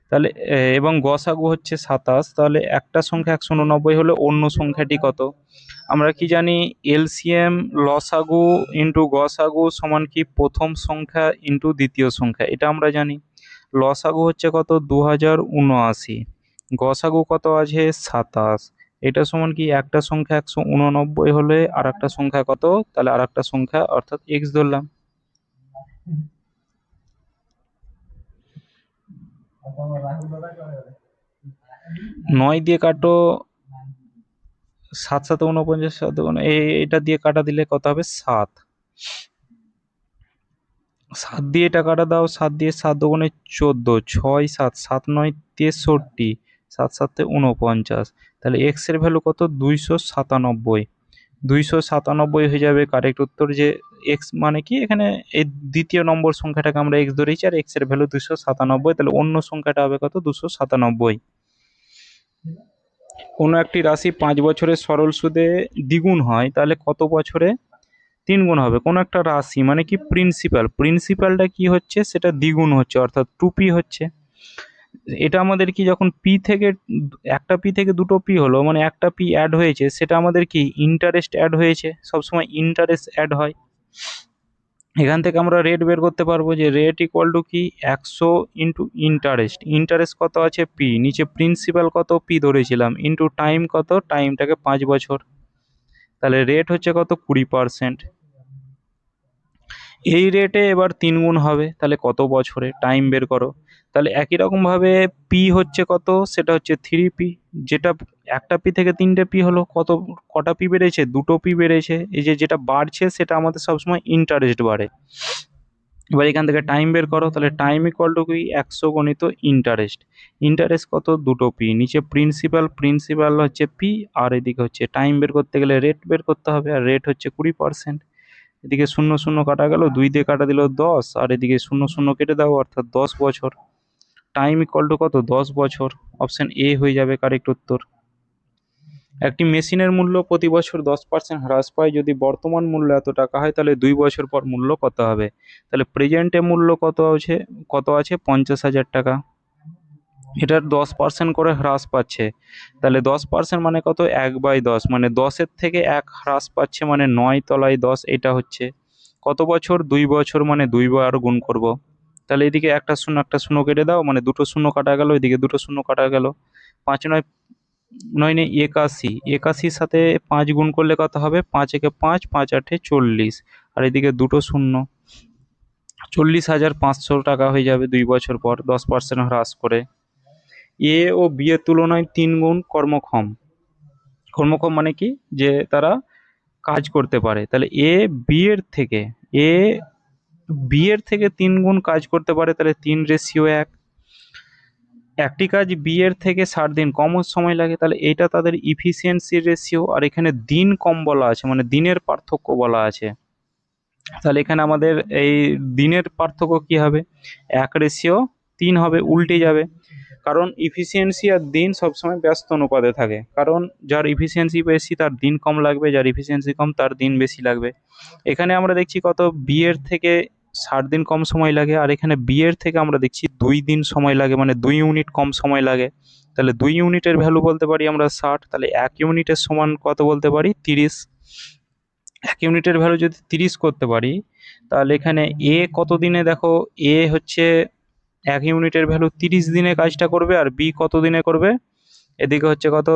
তাহলে এবং গসাগু হচ্ছে 27, তাহলে একটা সংখ্যা 189 হলে অন্য সংখ্যাটি কত? আমরা কি জানি এলসিএম লসাগু ইন্টু গসাগু সমান কি প্রথম সংখ্যা ইন্টু দ্বিতীয় সংখ্যা, এটা আমরা জানি। লসাগু হচ্ছে কত 2079, গসাগু কত আছে 27, এটা সমান কি একটা সংখ্যা 189 হলে আর একটা সংখ্যা কত, তাহলে আর একটা সংখ্যা অর্থাৎ এক্স ধরলাম। 9 দিয়ে কাটো, 7 7 49, এটা দিয়ে কাটা দিলে কত হবে 7। 7 দিয়ে এটা কাটা দাও, 7 দিয়ে 7 দুগুণে 14, 6 7 7 9 63, 7 7 49, তাহলে এক্স এর ভ্যালু কত 297। 297 হয়ে যাবে কারেক্ট উত্তর। যে এক্স মানে কি এখানে এই দ্বিতীয় নম্বর সংখ্যাটাকে আমরা এক্স ধরেছি আর এক্স এর ভ্যালু 297, তাহলে অন্য সংখ্যাটা হবে কত 297। কোনো একটি রাশি 5 বছরের সরল সুদে দ্বিগুণ হয়, তাহলে কত বছরে 3 গুণ হবে? কোনো একটা রাশি মানে কি প্রিন্সিপালটা কি হচ্ছে সেটা দ্বিগুণ হচ্ছে, অর্থাৎ 2p হচ্ছে। এটা আমাদের কি যখন পি থেকে একটা পি থেকে দুটো পি হলো, মানে একটা পি অ্যাড হয়েছে, সেটা আমাদের কি ইন্টারেস্ট অ্যাড হয়েছে, সবসময় ইন্টারেস্ট অ্যাড হয়। এখান থেকে আমরা রেট বের করতে পারবো, যে রেট ইকুয়াল টু কি 100 ইন্টু ইন্টারেস্ট, ইন্টারেস্ট কত আছে পি, নিচে প্রিন্সিপাল কত পি ধরেছিলাম, ইন্টু টাইম কত, টাইমটাকে 5 বছর, তাহলে রেট হচ্ছে কত 20%। এই রেটে এবার 3 গুণ হবে, তাহলে কত বছরে, টাইম বের করো। তাহলে একই রকমভাবে পি হচ্ছে কত, সেটা হচ্ছে 3p, যেটা একটা পি থেকে 3টে পি হলো, কত কটা পি বেড়েছে, 2টো পি বেড়েছে। এই যে যেটা বাড়ছে সেটা আমাদের সবসময় ইন্টারেস্ট বাড়ে। এবার এখান থেকে টাইম বের করো, তাহলে টাইম ইকুয়াল টু কি 100 গণিত ইন্টারেস্ট, ইন্টারেস্ট কত 2টো পি, নিচে প্রিন্সিপাল হচ্ছে পি, আর এদিকে হচ্ছে টাইম বের করতে গেলে রেট বের করতে হবে, আর রেট হচ্ছে 20%। এদিকে 0 0 কাটা গেল, 2 দিয়ে কাটা দিল 10, আর এদিকে 0 0 কেটে দাও, অর্থাৎ 10 বছর। টাইম ইকুয়াল টু কত 10 বছর। অপশন এ হয়ে যাবে কারেক্ট উত্তর। একটি মেশিনের মূল্য প্রতি বছর 10% হ্রাস পায়, যদি বর্তমান মূল্য এত টাকা হয় তাহলে 2 বছর পর মূল্য কত হবে? তাহলে প্রেজেন্টে মূল্য কত আছে 50,000 টাকা, এটার 10% করে হ্রাস পাচ্ছে, তাহলে 10% মানে কত 1/10, মানে 10-এর থেকে 1 হ্রাস পাচ্ছে, মানে 9 তলায় 10, এটা হচ্ছে কত বছর 2 বছর, মানে 2 বার গুণ করব। তাহলে এদিকে একটা শূন্য কেটে দাও, মানে দুটো শূন্য কাটা গেল, এদিকে দুটো শূন্য কাটা গেল, 5 9 9 81, 81 সাথে 5 গুণ করলে কত হবে 5 একে 5, 5 8 40, আর এদিকে দুটো শূন্য, 40,500 টাকা হয়ে যাবে 2 বছর পর 10% হ্রাস করে। এ ও বি এর তুলনায় 3 গুণ কর্মক্ষম, কর্মক্ষম মানে কি, যে তারা কাজ করতে পারে, তাহলে এ বি এর থেকে 3 গুণ কাজ করতে পারে, তাহলে 3:1। একটি কাজ বি এর থেকে 60 দিন কম সময় লাগে, তাহলে এটা তাদের ইফিসিয়েন্সি রেশিও, আর এখানে দিন কম বলা আছে, মানে দিনের পার্থক্য বলা আছে। তাহলে এখানে আমাদের এই দিনের পার্থক্য কি হবে, 1:3 হবে, উল্টে যাবে। কারণ ইফিসিয়েন্সি আর দিন সবসময় ব্যস্ত অনুপাতে থাকে, কারণ যার ইফিসিয়েন্সি বেশি তার দিন কম লাগবে, যার ইফিসিয়েন্সি কম তার দিন বেশি লাগবে। এখানে আমরা দেখছি কত, বি এর থেকে 60 দিন কম সময় লাগে, আর এখানে বি এর থেকে আমরা দেখছি 2 দিন সময় লাগে, মানে 2 ইউনিট কম সময় লাগে। তাহলে 2 ইউনিটের ভ্যালু বলতে পারি আমরা 60, তাহলে 1 ইউনিটের সমান কত বলতে পারি 30। 1 ইউনিটের ভ্যালু যদি 30 করতে পারি, তাহলে এখানে এ কত দিনে, দেখো এ হচ্ছে 1 ইউনিটের ভ্যালু 30 দিনে কাজটা করবে, আর বি কত দিনে করবে, এদিকে হচ্ছে কত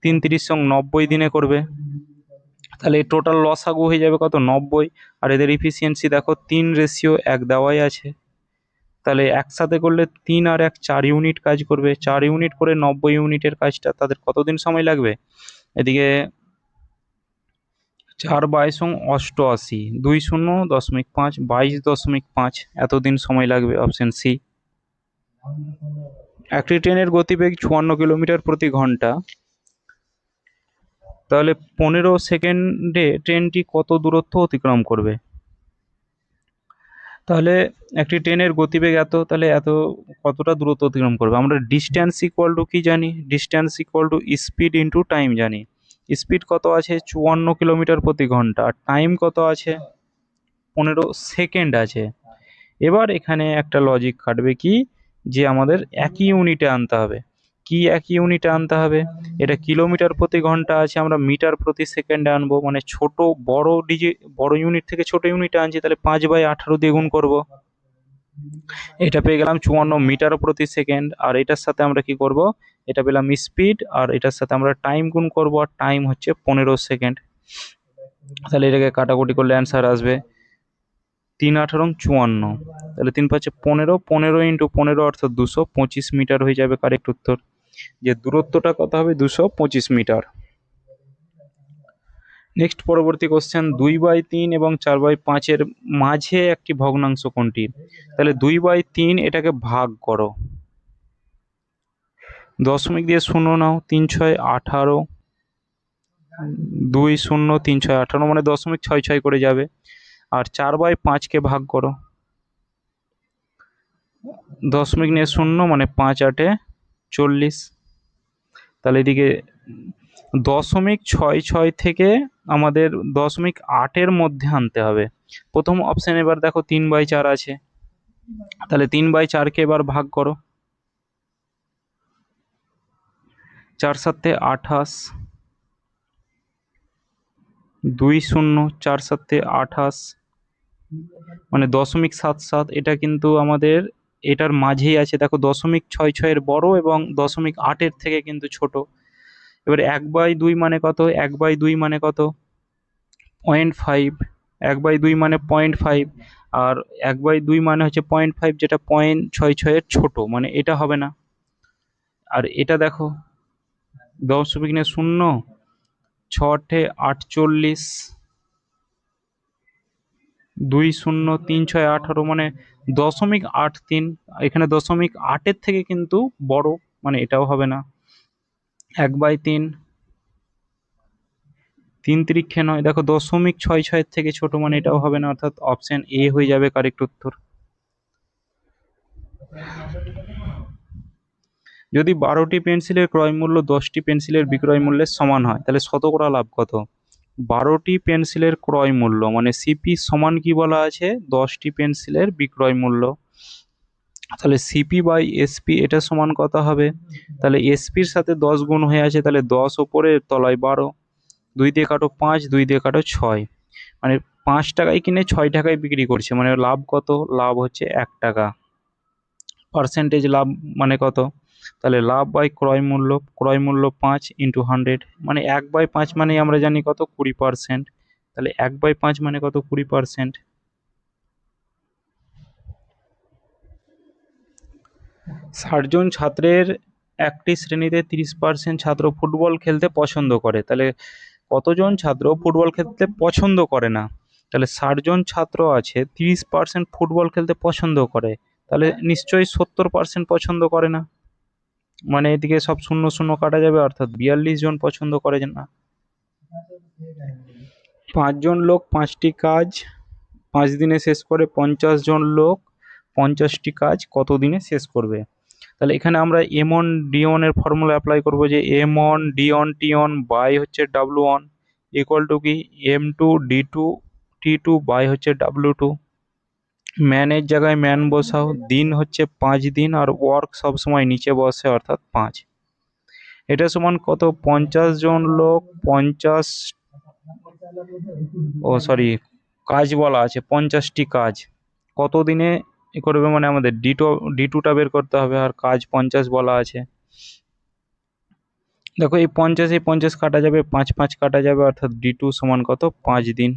3 30 × 90 দিনে করবে। তাহলে টোটাল লসাগু হয়ে যাবে কত 90, আর এদের ইফিসিয়েন্সি দেখো 3:1 দেওয়াই আছে। তাহলে একসাথে করলে 3 আর 1 4 ইউনিট কাজ করবে, 4 ইউনিট করে 90 ইউনিটের কাজটা তাদের কতদিন সময় লাগবে, এদিকে 4 22 × 88, 20.5 22.5 এতদিন সময় লাগবে, অপশন সি। একটি ট্রেনের গতিবেগ 54 কিলোমিটার প্রতি ঘন্টা, তাহলে 15 সেকেন্ডে ট্রেনটি কত দূরত্ব অতিক্রম করবে। তাহলে একটি ট্রেনের গতিবেগ এত, তাহলে এত কতটা দূরত্ব অতিক্রম করবে। আমরা ডিস্ট্যান্স ইকুয়াল টু কি জানি, distance equal to speed into time জানি। স্পিড কত আছে 54 কিলোমিটার প্রতি ঘন্টা, আর টাইম কত আছে 15 সেকেন্ড আছে। এবার এখানে একটা লজিক খাটবে কি, যে আমাদের একই ইউনিটে আনতে হবে। কি একই ইউনিটে আনতে হবে, এটা কিলোমিটার প্রতি ঘন্টা আছে, আমরা মিটার প্রতি সেকেন্ডে আনবো, মানে ছোট বড় ইউনিট থেকে ছোট ইউনিটে আনছি, তাহলে 5/18 দিয়ে গুণ করবো। এটা পেয়ে গেলাম 54 মিটার প্রতি সেকেন্ড, আর এটার সাথে আমরা কি করব, এটা পেলাম স্পিড, আর এটার সাথে আমরা টাইম গুণ করব, আর টাইম হচ্ছে 15 সেকেন্ড। তাহলে এটাকে কাটাকুটি করলে অ্যান্সার আসবে 3×18 = 54। তাহলে 3×5 = 15, 15 × 15 অর্থাৎ 225 মিটার হয়ে যাবে কারেক্ট উত্তর। যে দূরত্বটা কত হবে 225 মিটার। নেক্সট পরবর্তী কোশ্চেন, 2/3 এবং 4/5 এর মাঝে একটি ভগ্নাংশ কোনটি। তাহলে 2/3 এটাকে ভাগ করো, দশমিক দিয়ে শূন্য নাও, 3×6 = 18, 2 0 3×6 = 18, মানে 0.66 করে যাবে। আর 4/5কে ভাগ করো, দশমিক নিয়ে শূন্য, মানে 5×8 = 40। তাহলে এদিকে 0.66 থেকে আমাদের 0.8-এর মধ্যে আনতে হবে। প্রথম অপশন এবার দেখো 3/4 আছে, তাহলে 3/4কে এবার ভাগ করো, 4 7 28, 2 0 4 7 28, মানে 0.77। এটা কিন্তু আমাদের এটার মাঝেই আছে, দেখো 0.66 এর বড় এবং 0.8-এর থেকে কিন্তু ছোট। এবারে 1/2 মানে কত, 1/2 মানে কত 0.5, 1/2 মানে 0.5, আর 1/2 মানে হচ্ছে 0.5, যেটা 0.66-এর ছোট, মানে এটা হবে না। আর এটা দেখো 0.0, 6 8 48, 2 0 3 6 18, মানে 0.83। এখানে 0.8-এর থেকে কিন্তু বড়, মানে এটাও হবে না। 1/3, 3×9, দেখো 0.66-এর থেকে ছোট, মানে এটাও হবে না, অর্থাৎ অপশন এ হয়ে যাবে কারেক্ট উত্তর। যদি 12টি পেন্সিলের ক্রয় মূল্য 10টি পেন্সিলের বিক্রয় মূল্যের সমান হয়, তাহলে শতকরা লাভ কত। 12টি পেন্সিলের ক্রয় মূল্য মানে সিপি সমান কি বলা আছে, 10টি পেন্সিলের বিক্রয় মূল্য। তাহলে সিপি বাই এসপি এটা সমান কত হবে, তাহলে এসপির সাথে 10 গুণ হয়ে আছে, তাহলে 10 ওপরে তলায় 12, 2 দিয়ে কাটো 5, 2 দিয়ে কাটো 6, মানে 5 টাকায় কিনে 6 টাকায় বিক্রি করছে, মানে লাভ কত, লাভ হচ্ছে 1 টাকা। পার্সেন্টেজ লাভ মানে কত, তাহলে লাভ বাই ক্রয় মূল্য, ক্রয় মূল্য 5 × 100, মানে 1/5 মানে আমরা জানি কত 20%। তাহলে 1/5 মানে কত 20%। 60 জন ছাত্রের একটি শ্রেণীতে 30% ছাত্র ফুটবল খেলতে পছন্দ করে, তাহলে কতজন ছাত্র ফুটবল খেলতে পছন্দ করে না। তাহলে 60 জন ছাত্র আছে, 30% ফুটবল খেলতে পছন্দ করে, তাহলে নিশ্চয়ই 70% পছন্দ করে না, মানে এদিকে সব শূন্য শূন্য কাটা যাবে, অর্থাৎ 42 জন পছন্দ করে না। 5 জন লোক 5টি কাজ 5 দিনে শেষ করে 50 জন লোক 50টি কাজ কত দিনে শেষ করবে? তাহলে এখানে আমরা M1 D1 এর ফর্মুলা অ্যাপ্লাই করব, যে M1 D1 T1 বাই হচ্ছে W1 ইকুয়াল টু কি M2 D2 T2 বাই হচ্ছে W2। ম্যানের জায়গায় ম্যান বসাও, দিন হচ্ছে 5 দিন, আর ওয়ার্ক সবসময় নিচে বসে অর্থাৎ 5। এটা সমান কত? 50 জন লোক 50, ও সরি, কাজ বলা আছে 50টি কাজ কত দিনে করবে, মানে আমাদের ডি টুটা বের করতে হবে, আর কাজ 50 বলা আছে। দেখো এই 50 কাটা যাবে, 5 কাটা যাবে, অর্থাৎ D2 সমান কত? 5 দিন।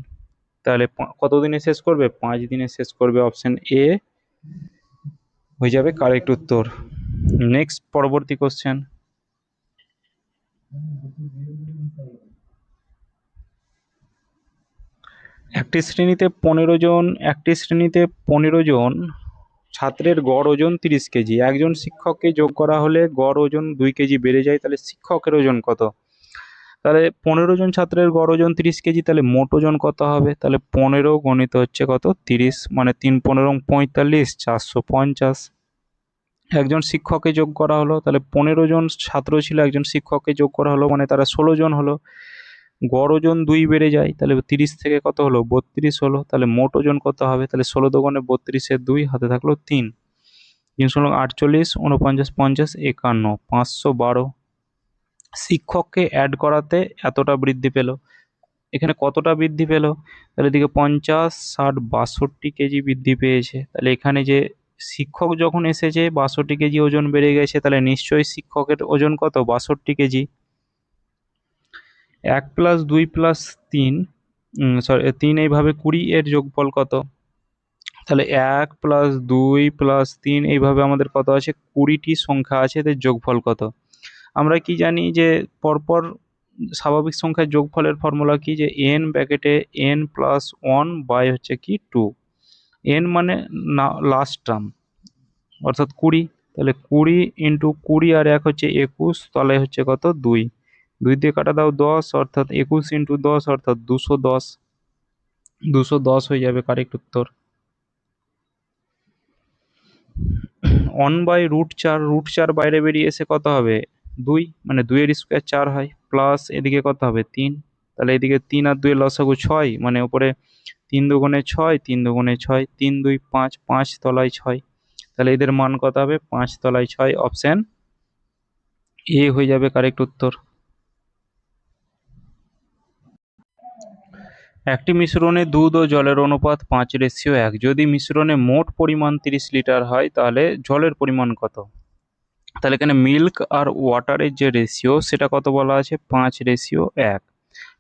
তাহলে কত দিনে শেষ করবে? 5 দিনে শেষ করবে। অপশন এ হয়ে যাবে কারেক্ট উত্তর। নেক্সট, পরবর্তী কোশ্চেন। একটি শ্রেণীতে 15 জন ছাত্রের গড় ওজন 30 কেজি। একজন শিক্ষককে যোগ করা হলে গড় ওজন 2 কেজি বেড়ে যায়, তাহলে শিক্ষকের ওজন কত? তাহলে 15 জন ছাত্রের গড় ওজন 30 কেজি, তাহলে মোট ওজন কত হবে? তাহলে 15 গণিত হচ্ছে কত? 30, মানে 3 15 45, 450। একজন শিক্ষককে যোগ করা হলো, তাহলে 15 জন ছাত্র ছিল, একজন শিক্ষককে যোগ করা হলো, মানে তারা 16 জন হলো। গড় ওজন 2 বেড়ে যায়, তাহলে 30 থেকে কত হলো? 32 হলো। তাহলে মোট ওজন কত হবে? তাহলে 16 দোকানে 32 2 হাতে থাকলো 3, 3 × 48 49 50 51 512। শিক্ষককে অ্যাড করাতে এতটা বৃদ্ধি পেল। এখানে কতটা বৃদ্ধি পেল? তাহলে এদিকে 50 60 62 কেজি বৃদ্ধি পেয়েছে। তাহলে এখানে যে শিক্ষক যখন এসেছে 62 কেজি ওজন বেড়ে গেছে, তাহলে নিশ্চয়ই শিক্ষকের ওজন কত? 62 কেজি। 1 + 2 + 3, সরি 3 এইভাবে 20 এর যোগফল কত? তাহলে 1 + 2 + 3 এইভাবে আমাদের কত আছে? 20টি সংখ্যা আছে, এদের যোগফল কত? আমরা কি জানি যে পরপর স্বাভাবিক সংখ্যার যোগফলের ফর্মুলা কি? যে n ব্র্যাকেটে n + 1 বাই হচ্ছে কি 2। n মানে না লাস্ট টার্ম, অর্থাৎ 20। তাহলে 20 × 20 আর 1 হচ্ছে 21, তাহলে হচ্ছে কত? 2। 2 দিয়ে কাটা দাও 10, অর্থাৎ 21 × 10 অর্থাৎ 210। 210 হয়ে যাবে কারেক্ট উত্তর। 1/√4, √4 বাইরে বেরিয়ে এসে কত হবে? 2, মানে 2 এর স্কোয়ার 4 হয়, প্লাস এদিকে কত হবে? 3। তাহলে এদিকে 3 আর 2 এর লসাগু 6, মানে উপরে 3 দুগুণে 6, 3 দুগুণে 6, 3 2 5, 5 তলায় 6। তাহলে এদের মান কত হবে? 5 তলায় 6। অপশন এ হয়ে যাবে কারেক্ট উত্তর। একটি মিশ্রণে দুধ ও জলের অনুপাত 5:1। যদি মিশ্রণে মোট পরিমাণ 30 লিটার হয়, তাহলে জলের পরিমাণ কত? তাহলে এখানে মিল্ক আর ওয়াটারের যে রেশিও, সেটা কত বলা আছে? 5:1।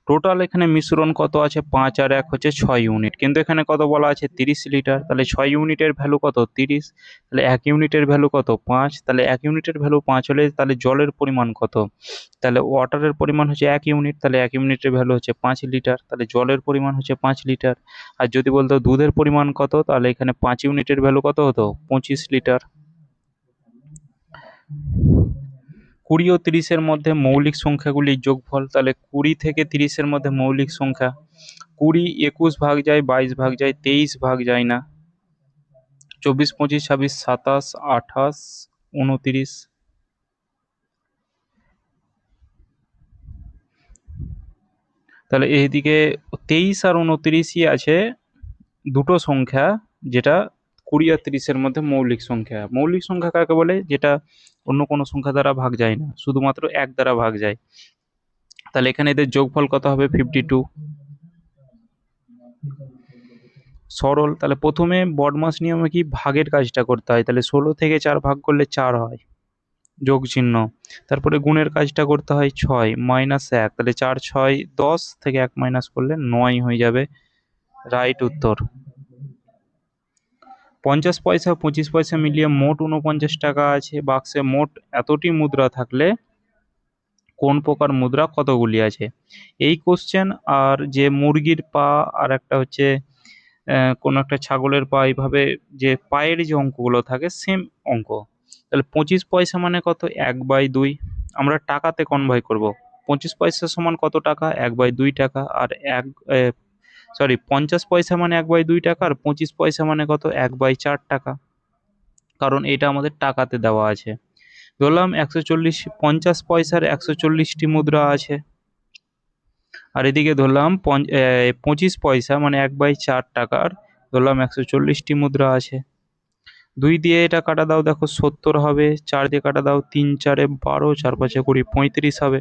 টোটাল এখানে মিশ্রণ কত আছে? 5 আর 1 হচ্ছে 6 ইউনিট, কিন্তু এখানে কত বলা আছে? 30 লিটার। তাহলে 6 ইউনিটের ভ্যালু কত? 30। তাহলে 1 ইউনিটের ভ্যালু কত? 5। তাহলে 1 ইউনিটের ভ্যালু 5 হলে তাহলে জলের পরিমাণ কত? তাহলে ওয়াটারের পরিমাণ হচ্ছে 1 ইউনিট, তাহলে 1 ইউনিটের ভ্যালু হচ্ছে 5 লিটার, তাহলে জলের পরিমাণ হচ্ছে 5 লিটার। আর যদি বলতো দুধের পরিমাণ কত, তাহলে এখানে 5 ইউনিটের ভ্যালু কত হতো? 25 লিটার। 20 ও 30-এর মধ্যে মৌলিক সংখ্যাগুলির যোগফল। তাহলে 20 থেকে 30-এর মধ্যে মৌলিক সংখ্যা 20 21 ভাগ যায়, 22 ভাগ যায়, 23 ভাগ যায় না, 24 25 26 27 28 29। তাহলে এইদিকে 23 আর 29ই আছে দুটো সংখ্যা, যেটা 20 আর 30-এর মধ্যে মৌলিক সংখ্যা। মৌলিক সংখ্যা কাকে বলে? যেটা অন্য কোনো সংখ্যা দ্বারা ভাগ যায় না, শুধুমাত্র 1 দ্বারা ভাগ যায়। তাহলে এখানে এদের যোগফল কত হবে? 52। সরল। তাহলে প্রথমে বডমাস নিয়মে কি ভাগের কাজটা করতে হয়, তাহলে 16 থেকে 4 ভাগ করলে 4 হয়, যোগ চিহ্ন। তারপরে গুণের কাজটা করতে হয় 6 -1, তাহলে 4 6 10 থেকে 1 মাইনাস করলে 9 হয়ে যাবে রাইট উত্তর। 50 পয়সা 25 পয়সা মিলিয়ে মোট 49 টাকা আছে বাক্সে। মোট এতটি মুদ্রা থাকলে কোন প্রকার মুদ্রা কতগুলি আছে? এই কোশ্চেন আর যে মুরগির পা আর একটা হচ্ছে কোনো একটা ছাগলের পা, এইভাবে যে পায়ের যে অঙ্কগুলো থাকে সেম অঙ্ক। তাহলে 25 পয়সা মানে কত? 1/2। আমরা টাকাতে কনভার্ট করব। 25 পয়সা সমান কত টাকা? 1/2 টাকা। আর সরি 50 পয়সা মানে 1/2 টাকা, আর 25 পয়সা মানে কত 1/4 টাকা, কারণ এটা আমাদের টাকাতে দেওয়া আছে। ধরলাম 140, 50 পয়সার 140টি মুদ্রা আছে, আর এদিকে ধরলাম 25 পয়সা মানে 1/4 টাকার ধরলাম 140টি মুদ্রা আছে। 2 দিয়ে এটা কাটা দাও, দেখো 70 হবে। 4 দিয়ে কাটা দাও, 3 4 12, 4 5 20, 35 হবে।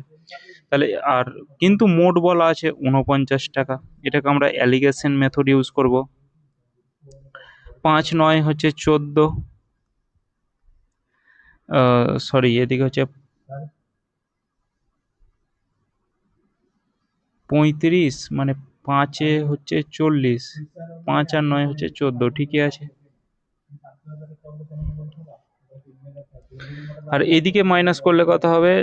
তাহলে আর কিন্তু মোট বলা আছে 49 টাকা। এটাকে আমরা অ্যালিগেশন মেথড ইউজ করব। 5 9 হচ্ছে 14, সরি এদিকে হচ্ছে 35, মানে 5 হচ্ছে 40, 5 আর 9 হচ্ছে 14, ঠিকই আছে। আর এদিকে মাইনাস করলে কত হবে,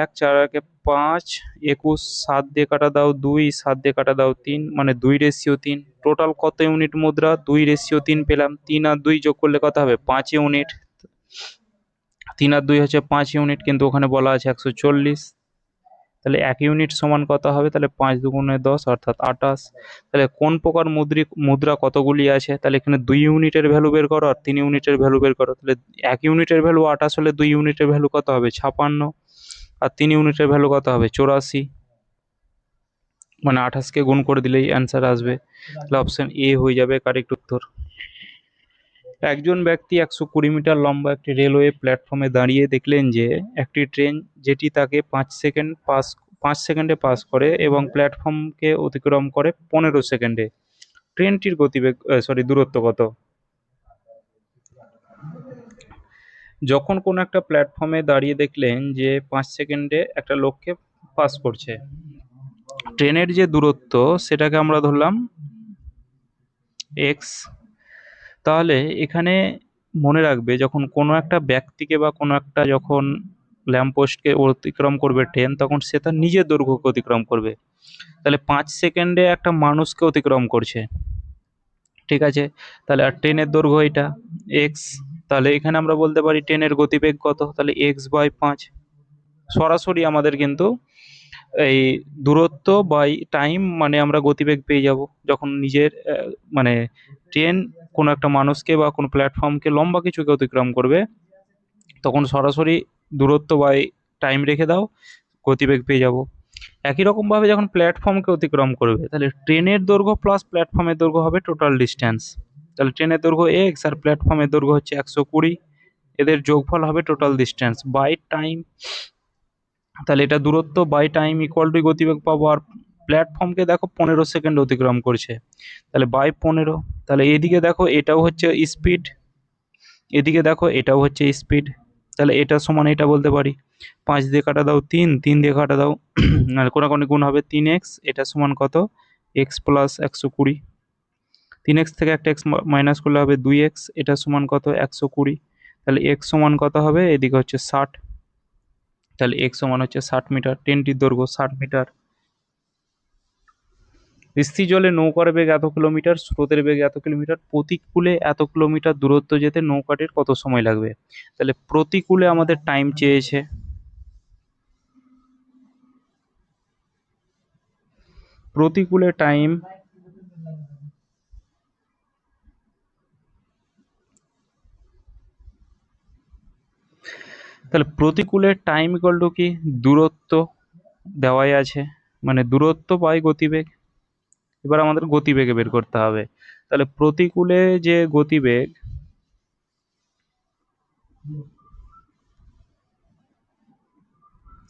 1 4 একে 5, 21, 7 দিয়ে কাটা দাও 2, 7 দিয়ে কাটা দাও 3, মানে 2/3। টোটাল কত ইউনিট মুদ্রা, 2/3 পেলাম। 3 আর 2 যোগ করলে কত হবে, 5 ইউনিট। 3 আর 2 হচ্ছে 5 ইউনিট, কিন্তু ওখানে বলা আছে 140। তাহলে 1 ইউনিট সমান কত হবে, তাহলে 5 দুগুণে 10 অর্থাৎ 28। তাহলে কোন প্রকার মুদ্রা কতগুলি আছে, তাহলে এখানে 2 ইউনিটের ভ্যালু বের করো আর 3 ইউনিটের ভ্যালু বের করো। তাহলে 1 ইউনিটের ভ্যালু 28 হলে 2 ইউনিটের ভ্যালু কত হবে, 56, আর 3 ইউনিটের ভ্যালু কত হবে, 84। মানে 28কে গুণ করে দিলেই অ্যান্সার আসবে। তাহলে অপশন এ হয়ে যাবে কারেক্ট উত্তর। একজন ব্যক্তি 120 মিটার লম্বা একটি রেলওয়ে প্ল্যাটফর্মে দাঁড়িয়ে দেখলেন যে একটি ট্রেন, যেটি তাকে 5 সেকেন্ডে পাস করে এবং প্ল্যাটফর্মকে অতিক্রম করে 15 সেকেন্ডে, ট্রেনটির গতিবেগ দূরত্ব কত? যখন কোনো একটা প্ল্যাটফর্মে দাঁড়িয়ে দেখলেন যে 5 সেকেন্ডে একটা লোককে পাস করছে, ট্রেনের যে দূরত্ব সেটাকে আমরা ধরলাম এক্স। তাহলে এখানে মনে রাখবে, যখন কোনো একটা ব্যক্তিকে বা কোনো একটা যখন ল্যাম্পপোস্টকে অতিক্রম করবে ট্রেন, তখন সে তার নিজের দৈর্ঘ্যকে অতিক্রম করবে। তাহলে 5 সেকেন্ডে একটা মানুষকে অতিক্রম করছে, ঠিক আছে। তাহলে আর ট্রেনের দৈর্ঘ্য এটা এক্স। তাহলে এখানে আমরা বলতে পারি ট্রেনের গতিবেগ কত, তাহলে x/5। সরাসরি আমাদের কিন্তু এই দূরত্ব বাই টাইম মানে আমরা গতিবেগ পেয়ে যাব। যখন নিজের মানে ট্রেন কোনো একটা মানুষকে বা কোনো প্ল্যাটফর্মকে লম্বা কিছুকে অতিক্রম করবে, তখন সরাসরি দূরত্ব বাই টাইম রেখে দাও, গতিবেগ পেয়ে যাব। একই রকমভাবে যখন প্ল্যাটফর্মকে অতিক্রম করবে, তাহলে ট্রেনের দৈর্ঘ্য প্লাস প্ল্যাটফর্মের দৈর্ঘ্য হবে টোটাল ডিস্টেন্স। তাহলে ট্রেনের দৈর্ঘ্য এক্স আর প্ল্যাটফর্মের দৈর্ঘ্য হচ্ছে 120, এদের যোগফল হবে টোটাল ডিস্টেন্স বাই টাইম। তাহলে এটা দূরত্ব বাই টাইম ইকুয়াল টু গতিবেগ পাবো। আর প্ল্যাটফর্মকে দেখো 15 সেকেন্ড অতিক্রম করছে, তাহলে বাই 15। তাহলে এদিকে দেখো এটাও হচ্ছে স্পিড, এদিকে দেখো এটাও হচ্ছে স্পিড, তাহলে এটা সমান এটা বলতে পারি। 5 দিয়ে কাটা দাও 3, 3 দিয়ে কাটা দাও আর কোনাকুনি গুণ হবে 3x, এটা সমান কত, x প্লাস 120। 3x থেকে একটা x মাইনাস করলে হবে 2x, এটা সমান কত, 120। তাহলে x সমান কত হবে, এদিকে হচ্ছে 60। তাহলে x সমান হচ্ছে 60 মিটার, ট্রেনটির দৈর্ঘ্য 60 মিটার। স্থির জলে নৌকার বেগ এত কিলোমিটার, স্রোতের বেগ এত কিলোমিটার, প্রতিকূলে এত কিলোমিটার দূরত্ব যেতে নৌকাটির কত সময় লাগবে? তাহলে প্রতিকূলে আমাদের টাইম চেয়েছে, প্রতিকূলে টাইম তাহলে প্রতিকূলের টাইম ইকুয়াল টু কি, দূরত্ব দেওয়াই আছে, মানে দূরত্ব বাই গতিবেগ। এবার আমাদের গতিবেগে বের করতে হবে। তাহলে প্রতিকূলে যে গতিবেগ,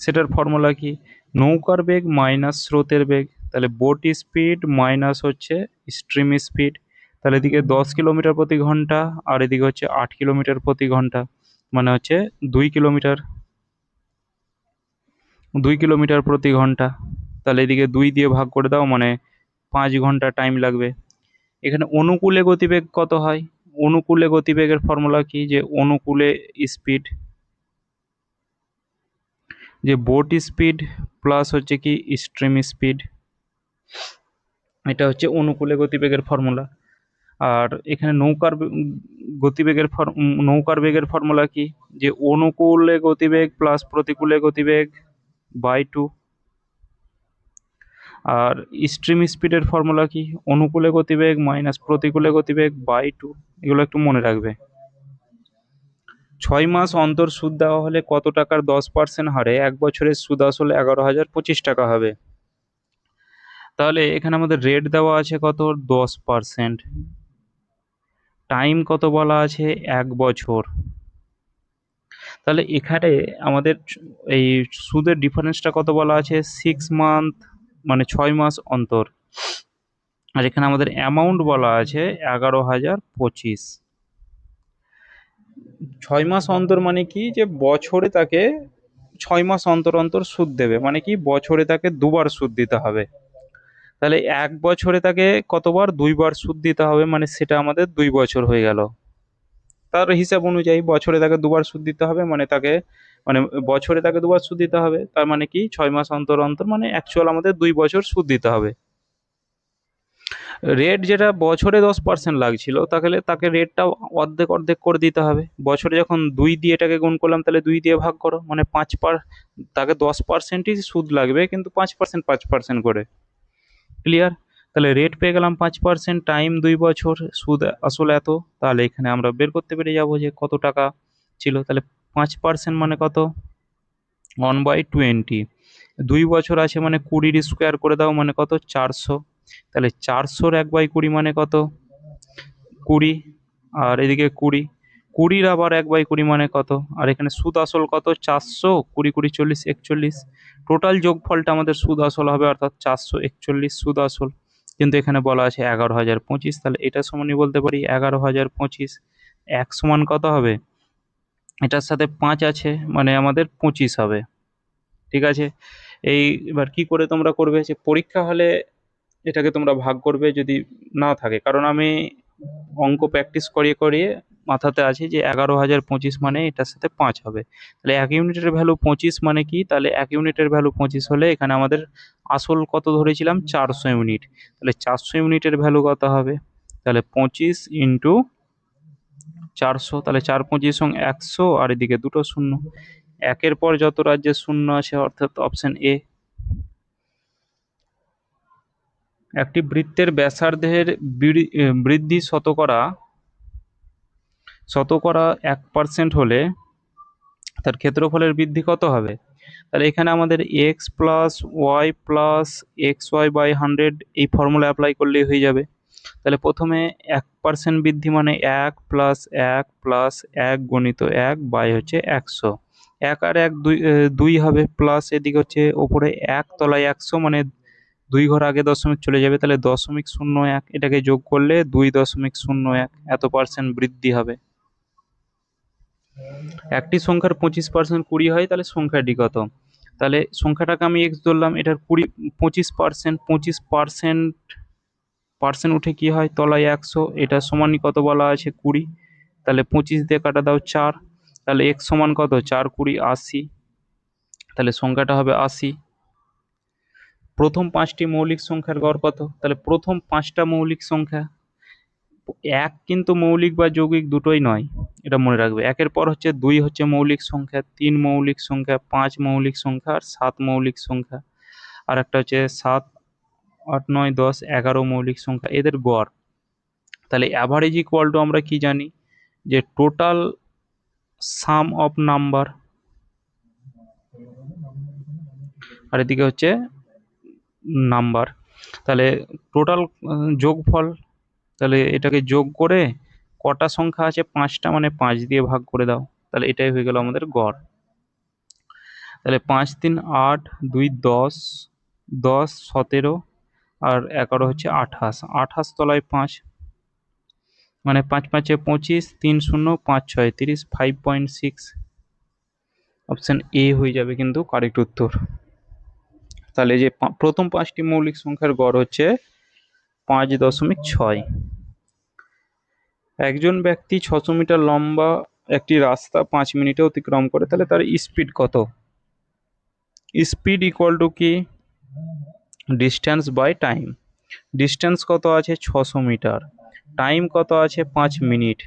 সেটার ফর্মুলা কি, নৌকার বেগ মাইনাস স্রোতের বেগ। তাহলে বোট স্পিড মাইনাস হচ্ছে স্ট্রিম স্পিড। তাহলে এদিকে 10 কিলোমিটার প্রতি ঘন্টা আর এদিকে হচ্ছে 8 কিলোমিটার প্রতি ঘন্টা, মানে হচ্ছে 2 কিলোমিটার, 2 কিলোমিটার প্রতি ঘন্টা। তাহলে এদিকে 2 দিয়ে ভাগ করে দাও, মানে 5 ঘন্টা টাইম লাগবে। এখানে অনুকূলে গতিবেগ কত হয়, অনুকূলে গতিবেগের ফর্মুলা কি, যে অনুকূলে স্পিড, যে বোট স্পিড প্লাস হচ্ছে কি স্ট্রিম স্পিড, এটা হচ্ছে অনুকূলে গতিবেগের ফর্মুলা। আর এখানে নৌকার বেগের ফর্মুলা কি, যে অনুকূলে গতিবেগ প্লাস প্রতিকূলে গতিবেগ বাই 2। আর স্ট্রিম স্পিডের ফর্মুলা কি? অনুকূলে গতিবেগ মাইনাস প্রতিকূলে গতিবেগ বাই 2। এগুলো একটু মনে রাখবে। 6 মাস অন্তর সুদ দেওয়া হলে কত টাকার 10% হারে 1 বছরের সুদ আসলে 11,025 টাকা হবে? তাহলে এখানে আমাদের রেট দেওয়া আছে কত? 10%। টাইম কত বলা আছে? 1 বছর। তাহলে এখানে আমাদের এই সুদের ডিফারেন্সটা কত বলা আছে? 6 মান্থ, মানে 6 মাস অন্তর। আর এখানে আমাদের অ্যামাউন্ট বলা আছে 11,025। 6 মাস অন্তর মানে কি? যে বছরে তাকে 6 মাস অন্তর অন্তর সুদ দেবে, মানে কি বছরে তাকে দুবার সুদ দিতে হবে। তাহলে 1 বছরে তাকে কতবার? 2 বার সুদ দিতে হবে, মানে সেটা আমাদের 2 বছর হয়ে গেল। তার হিসাব অনুযায়ী বছরে তাকে দুবার সুদ দিতে হবে, মানে তাকে মানে বছরে তাকে দুবার সুদ দিতে হবে, তার মানে কি 6 মাস অন্তর অন্তর, মানে অ্যাকচুয়াল আমাদের 2 বছর সুদ দিতে হবে। রেট যেটা বছরে 10% লাগছিল, তাহলে তাকে রেটটা অর্ধেক অর্ধেক করে দিতে হবে। বছরে যখন 2 দিয়ে এটাকে গুণ করলাম, তাহলে 2 দিয়ে ভাগ করো, মানে তাকে 10%ই সুদ লাগবে, কিন্তু 5% 5% করে। ক্লিয়ার? তাহলে রেট পেয়ে গেলাম 5%, টাইম 2 বছর, সুদ আসলে এত। তাহলে এখানে আমরা বের করতে পেরে যাব যে কত টাকা ছিল। তাহলে 5% মানে কত? 1/20। 2 বছর আছে মানে 20-র স্কোয়ার করে দাও, মানে কত? 400। তাহলে 400-র 1/20 মানে কত? 20। আর এদিকে 20, 20-র আবার 1/20 মানে কত? আর এখানে সুদ আসল কত? 400, 20 20 40 41। টোটাল যোগফলটা আমাদের সুদ আসল হবে, অর্থাৎ 441 সুদ আসল। কিন্তু এখানে বলা আছে 11,025, তাহলে এটা সমানই বলতে পারি 11,025। 1 সমান কত হবে? এটার সাথে 5 আছে, মানে আমাদের 25 হবে। ঠিক আছে? এবার কি করে তোমরা করবে? যে পরীক্ষা হলে এটাকে তোমরা ভাগ করবে যদি না থাকে, কারণ আমি অঙ্ক প্র্যাকটিস করিয়ে করিয়ে মাথাতে আছে যে 11,025 মানে এটার সাথে 5 হবে। তাহলে 1 ইউনিটের ভ্যালু 25 মানে কি? তাহলে 1 ইউনিটের ভ্যালু 25 হলে এখানে আমাদের আসল কত ধরেছিলাম? 400 ইউনিট। তাহলে 400 ইউনিটের ভ্যালু কত হবে? তাহলে 25 ইন্টু 400, তাহলে 4 25 100, আর এদিকে দুটো শূন্য। একের পর যত রাজ্যের শূন্য আছে, অর্থাৎ অপশন এ। একটি বৃত্তের ব্যাসার্ধের বৃদ্ধি শতকরা 1% হলে তার ক্ষেত্রফলের বৃদ্ধি কত হবে? তাহলে এখানে আমাদের X plus Y plus X Y by 100 এই ফর্মুলা অ্যাপ্লাই করলেই হয়ে যাবে। তাহলে প্রথমে 1% বৃদ্ধি মানে 1 প্লাস 1 প্লাস 1 গণিত 1 বাই হচ্ছে 100। 1 আর 1 2 হবে, প্লাস এদিকে হচ্ছে ওপরে 1 তলায় 100, মানে 2 ঘর আগে দশমিক চলে যাবে, তাহলে 0.01 এটাকে যোগ করলে 2.01 এত পার্সেন্ট বৃদ্ধি হবে। একটি সংখ্যার 25% 20 হয়, তাহলে সংখ্যাটি কত? তাহলে সংখ্যাটাকে আমি এক্স ধরলাম, এটার 25%, 25% পার্সেন্ট উঠে কি হয়? তলায় 100, এটা সমানই কত বলা আছে? 20। তাহলে 25 দিয়ে কাটা দাও 4, তাহলে এক্স সমান কত? 4 20 80, তাহলে সংখ্যাটা হবে 80। প্রথম 5টি মৌলিক সংখ্যার গড় কত? তাহলে প্রথম 5টা মৌলিক সংখ্যা, এক কিন্তু মৌলিক বা যৌগিক দুটোই নয়, এটা মনে রাখবে। একের পর হচ্ছে 2 হচ্ছে মৌলিক সংখ্যা, 3 মৌলিক সংখ্যা, 5 মৌলিক সংখ্যা, আর 7 মৌলিক সংখ্যা। আর একটা হচ্ছে 7 8 9 10 11 মৌলিক সংখ্যা, এদের গড়। তাহলে অ্যাভারেজ ইকুয়াল টু আমরা কি জানি? যে টোটাল সাম অফ নাম্বার, আর এদিকে হচ্ছে নাম্বার। তাহলে টোটাল যোগফল, তাহলে এটাকে যোগ করে কটা সংখ্যা আছে? 5টা, মানে 5 দিয়ে ভাগ করে দাও, তাহলে এটাই হয়ে গেল আমাদের গড়। তাহলে 5 3 8, 2 10, 10 17, আর 11 হচ্ছে 28। 28 তলায় 5, মানে 5 5 25, 3 0 5 6 30, 5.6। অপশন এ হয়ে যাবে কিন্তু কারেক্ট উত্তর। তাহলে যে প্রথম 5টি মৌলিক সংখ্যার গড় হচ্ছে 5.6। একজন ব্যক্তি 600 মিটার লম্বা একটি রাস্তা 5 মিনিটে অতিক্রম করে, তাহলে তার স্পিড কত? স্পিড ইকুয়াল টু কি? Distance by time. ডিস্টেন্স কত আছে? 600 মিটার। টাইম কত আছে? 5 মিনিট।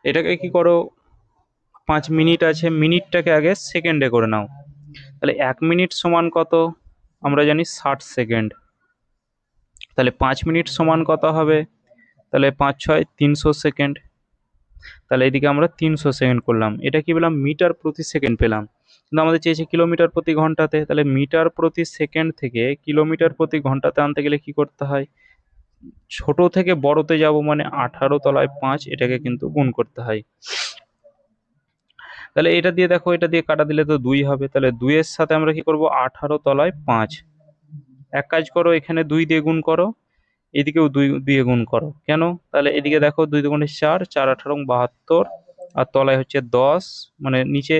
এটাকে কি করো? 5 মিনিট আছে, মিনিটটাকে আগে সেকেন্ডে করে নাও। তাহলে 1 মিনিট সমান কত? আমরা জানি 60 সেকেন্ড। তাহলে 5 মিনিট সমান কত হবে? তাহলে 5 × 6 = 300 সেকেন্ড। তাহলে এদিকে আমরা 300 সেকেন্ড করলাম, এটা কি পেলাম? মিটার প্রতি সেকেন্ড পেলাম, কিন্তু আমাদের চেয়েছে কিলোমিটার প্রতি ঘন্টাতে। তাহলে মিটার প্রতি সেকেন্ড থেকে কিলোমিটার প্রতি ঘন্টাতে আনতে গেলে কি করতে হয়? ছোট থেকে বড়তে যাব মানে 18 তলায় 5, এটাকে কিন্তু গুণ করতে হয়। তাহলে এটা দিয়ে দেখো, এটা দিয়ে কাটা দিলে তো 2 হবে, তাহলে 2 এর সাথে আমরা কি করব? 18 তলায় 5। এক কাজ করো, এখানে 2 দিয়ে গুণ করো, এদিকেও 2 দিয়ে গুণ করো। কেন? তাহলে এদিকে দেখো 2 দুগুণে 4, 4 18 72, আর তলায় হচ্ছে 10, মানে নিচে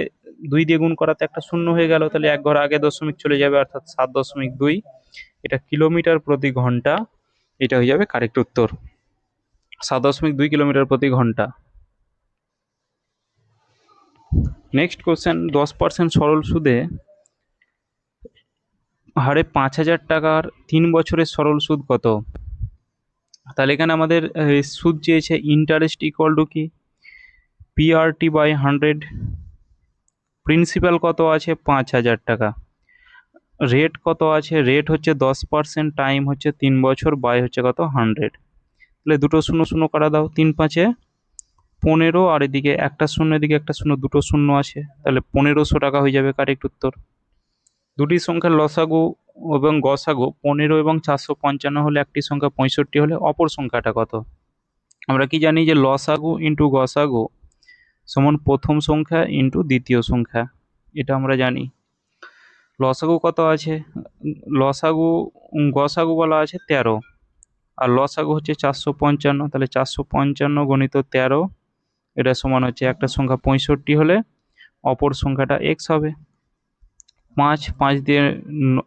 2 দিয়ে গুণ করাতে একটা শূন্য হয়ে গেল, তাহলে এক ঘর আগে দশমিক চলে যাবে, অর্থাৎ 7.2। এটা কিলোমিটার প্রতি ঘন্টা, এটা হয়ে যাবে কারেক্ট উত্তর, 7.2 কিলোমিটার প্রতি ঘন্টা। নেক্সট কোশ্চেন, 10% সরল সুদে হারে 5,000 টাকার 3 বছরের সরল সুদ কত? তাহলে এখানে আমাদের সুদ চেয়েছে, ইন্টারেস্ট ইকুয়াল টু কি? PRT/100। প্রিন্সিপাল কত আছে? 5,000 টাকা। রেট কত আছে? রেট হচ্ছে 10%, টাইম হচ্ছে 3 বছর, বাই হচ্ছে কত? 100। তাহলে দুটো শূন্য শূন্য কাটা দাও, 3 5 এ 15, আর এদিকে একটা শূন্য, এদিকে একটা শূন্য, দুটো শূন্য আছে, তাহলে 1500 টাকা হয়ে যাবে কারেক্ট উত্তর। দুটি সংখ্যার লসাগু এবং গসাগু 15 এবং 455 হলে, একটি সংখ্যা 65 হলে অপর সংখ্যাটা কত? আমরা কি জানি যে লসাগু ইন্টু গসাগু সমান প্রথম সংখ্যা ইন্টু দ্বিতীয় সংখ্যা, এটা আমরা জানি। লসাগু কত আছে? লসাগু গসাগু বলা আছে 13, আর লসাগু হচ্ছে 455, তাহলে 455 গুণিত 13, এটা সমান হচ্ছে একটা সংখ্যা 65 হলে অপর সংখ্যাটা এক্স হবে। 5 5 দিয়ে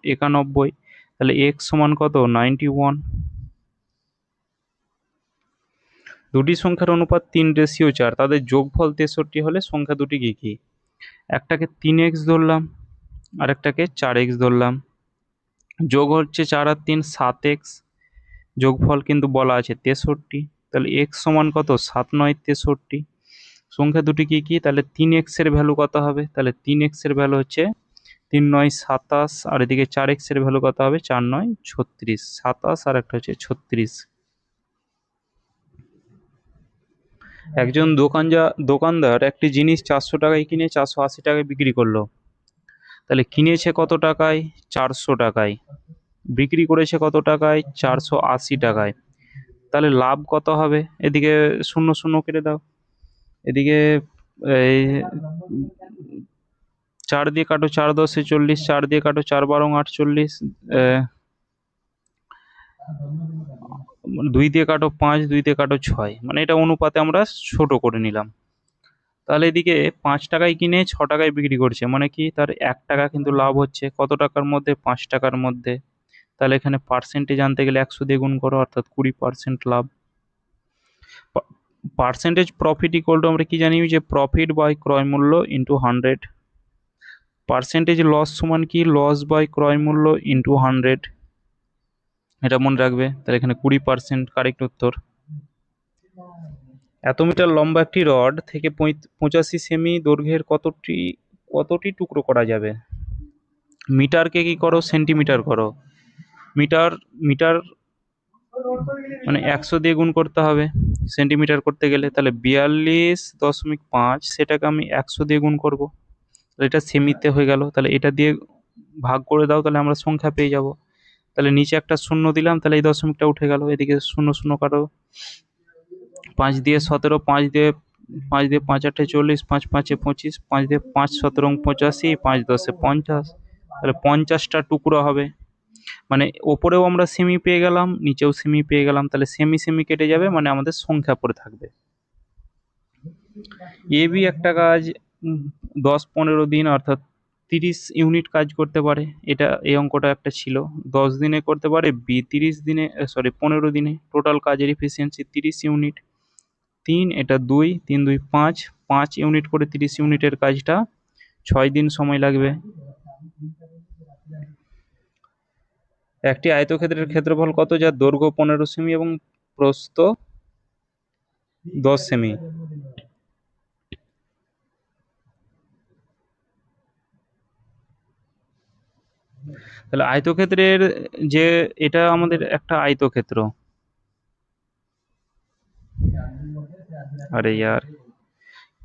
91, তাহলে এক্স সমান কত? 91। দুটি সংখ্যার অনুপাত 3:4, তাদের যোগফল 63 হলে সংখ্যা দুটি কি কি? একটাকে 3x ধরলাম, আর একটাকে 4x ধরলাম। যোগ হচ্ছে 4 আর 3 7x, যোগফল কিন্তু বলা আছে 63, তাহলে x সমান কত? 7 9 63। সংখ্যা দুটি কি কি? তাহলে 3x এর ভ্যালু কত হবে? তাহলে 3x এর ভ্যালু হচ্ছে 3 9 27, আর এদিকে 4x এর ভ্যালু কত হবে? 4 9 36, 27 আর একটা হচ্ছে 36। একজন দোকানদার একটি জিনিস 400 টাকায় কিনে 480 টাকায় বিক্রি করলো। তাহলে কিনেছে কত টাকায়? 400 টাকায়। বিক্রি করেছে কত টাকায়? 480 টাকায়। তাহলে লাভ কত হবে? এদিকে শূন্য শূন্য কেটে দাও, এদিকে এই 4 দিয়ে কাটো, 4 10 40, 4 দিয়ে কাটো, 4 12 48, 2 দিয়ে কাটো 5, 2 দিয়ে কাটো 6, মানে এটা অনুপাতে আমরা ছোট করে নিলাম। তাহলে এদিকে 5 টাকায় কিনে 6 টাকায় বিক্রি করছে, মানে কি? তার 1 টাকা কিন্তু লাভ হচ্ছে। কত টাকার মধ্যে? 5 টাকার মধ্যে। তাহলে এখানে পার্সেন্টেজ আনতে গেলে 100 দিয়ে গুণ করো, অর্থাৎ 20% লাভ। পার্সেন্টেজ প্রফিট ইকুয়াল টু আমরা কি জানি যে প্রফিট বাই ক্রয় মূল্য ইন্টু 100। পার্সেন্টেজ লস সমান কি? লস বাই ক্রয় মূল্য ইন্টু 100, এটা মনে রাখবে। তাহলে এখানে 20% কারেক্ট উত্তর। এত মিটার লম্বা একটি রড থেকে 85 সেমি দৈর্ঘ্যের কতটি টুকরো করা যাবে? মিটারকে কি করো? সেন্টিমিটার করো। মিটার মিটার মানে 100 দিয়ে গুণ করতে হবে সেন্টিমিটার করতে গেলে, তাহলে 42.5, সেটাকে আমি 100 দিয়ে গুণ করব, এটা সেমিতে হয়ে গেল। তাহলে এটা দিয়ে ভাগ করে দাও, তাহলে আমরা সংখ্যা পেয়ে যাব। তাহলে নিচে একটা শূন্য দিলাম, তাহলে এই দশমিকটা উঠে গেল, এদিকে শূন্য শূন্য কাটো, 5 দিয়ে 17, 5 দিয়ে 5 8 40, 5 5 25, 5 দিয়ে 5 17 85, 5 10 50, তাহলে 50টা টুকরো হবে। মানে ওপরেও আমরা সেমি পেয়ে গেলাম, নিচেও সেমি পেয়ে গেলাম, তাহলে সেমি সেমি কেটে যাবে, মানে আমাদের সংখ্যা পড়ে থাকবে। এবি একটা কাজ 10-15 দিন অর্থাৎ 30 ইউনিট কাজ করতে পারে, এটা এই অঙ্কটা একটা ছিল। 10 দিনে করতে পারে বি, 30 দিনে 15 দিনে। টোটাল কাজের এফিসিয়েন্সি 30 ইউনিট। 3, এটা 2, 3 2 5, 5 ইউনিট করে 30 ইউনিটের কাজটা 6 দিন সময় লাগবে। একটি আয়তক্ষেত্রের ক্ষেত্রফল কত, যার দৈর্ঘ্য 15 সেমি এবং প্রস্থ 10 সেমি? তাহলে আয়তক্ষেত্রের যে এটা আমাদের একটা আয়তক্ষেত্র, আরে ইয়ার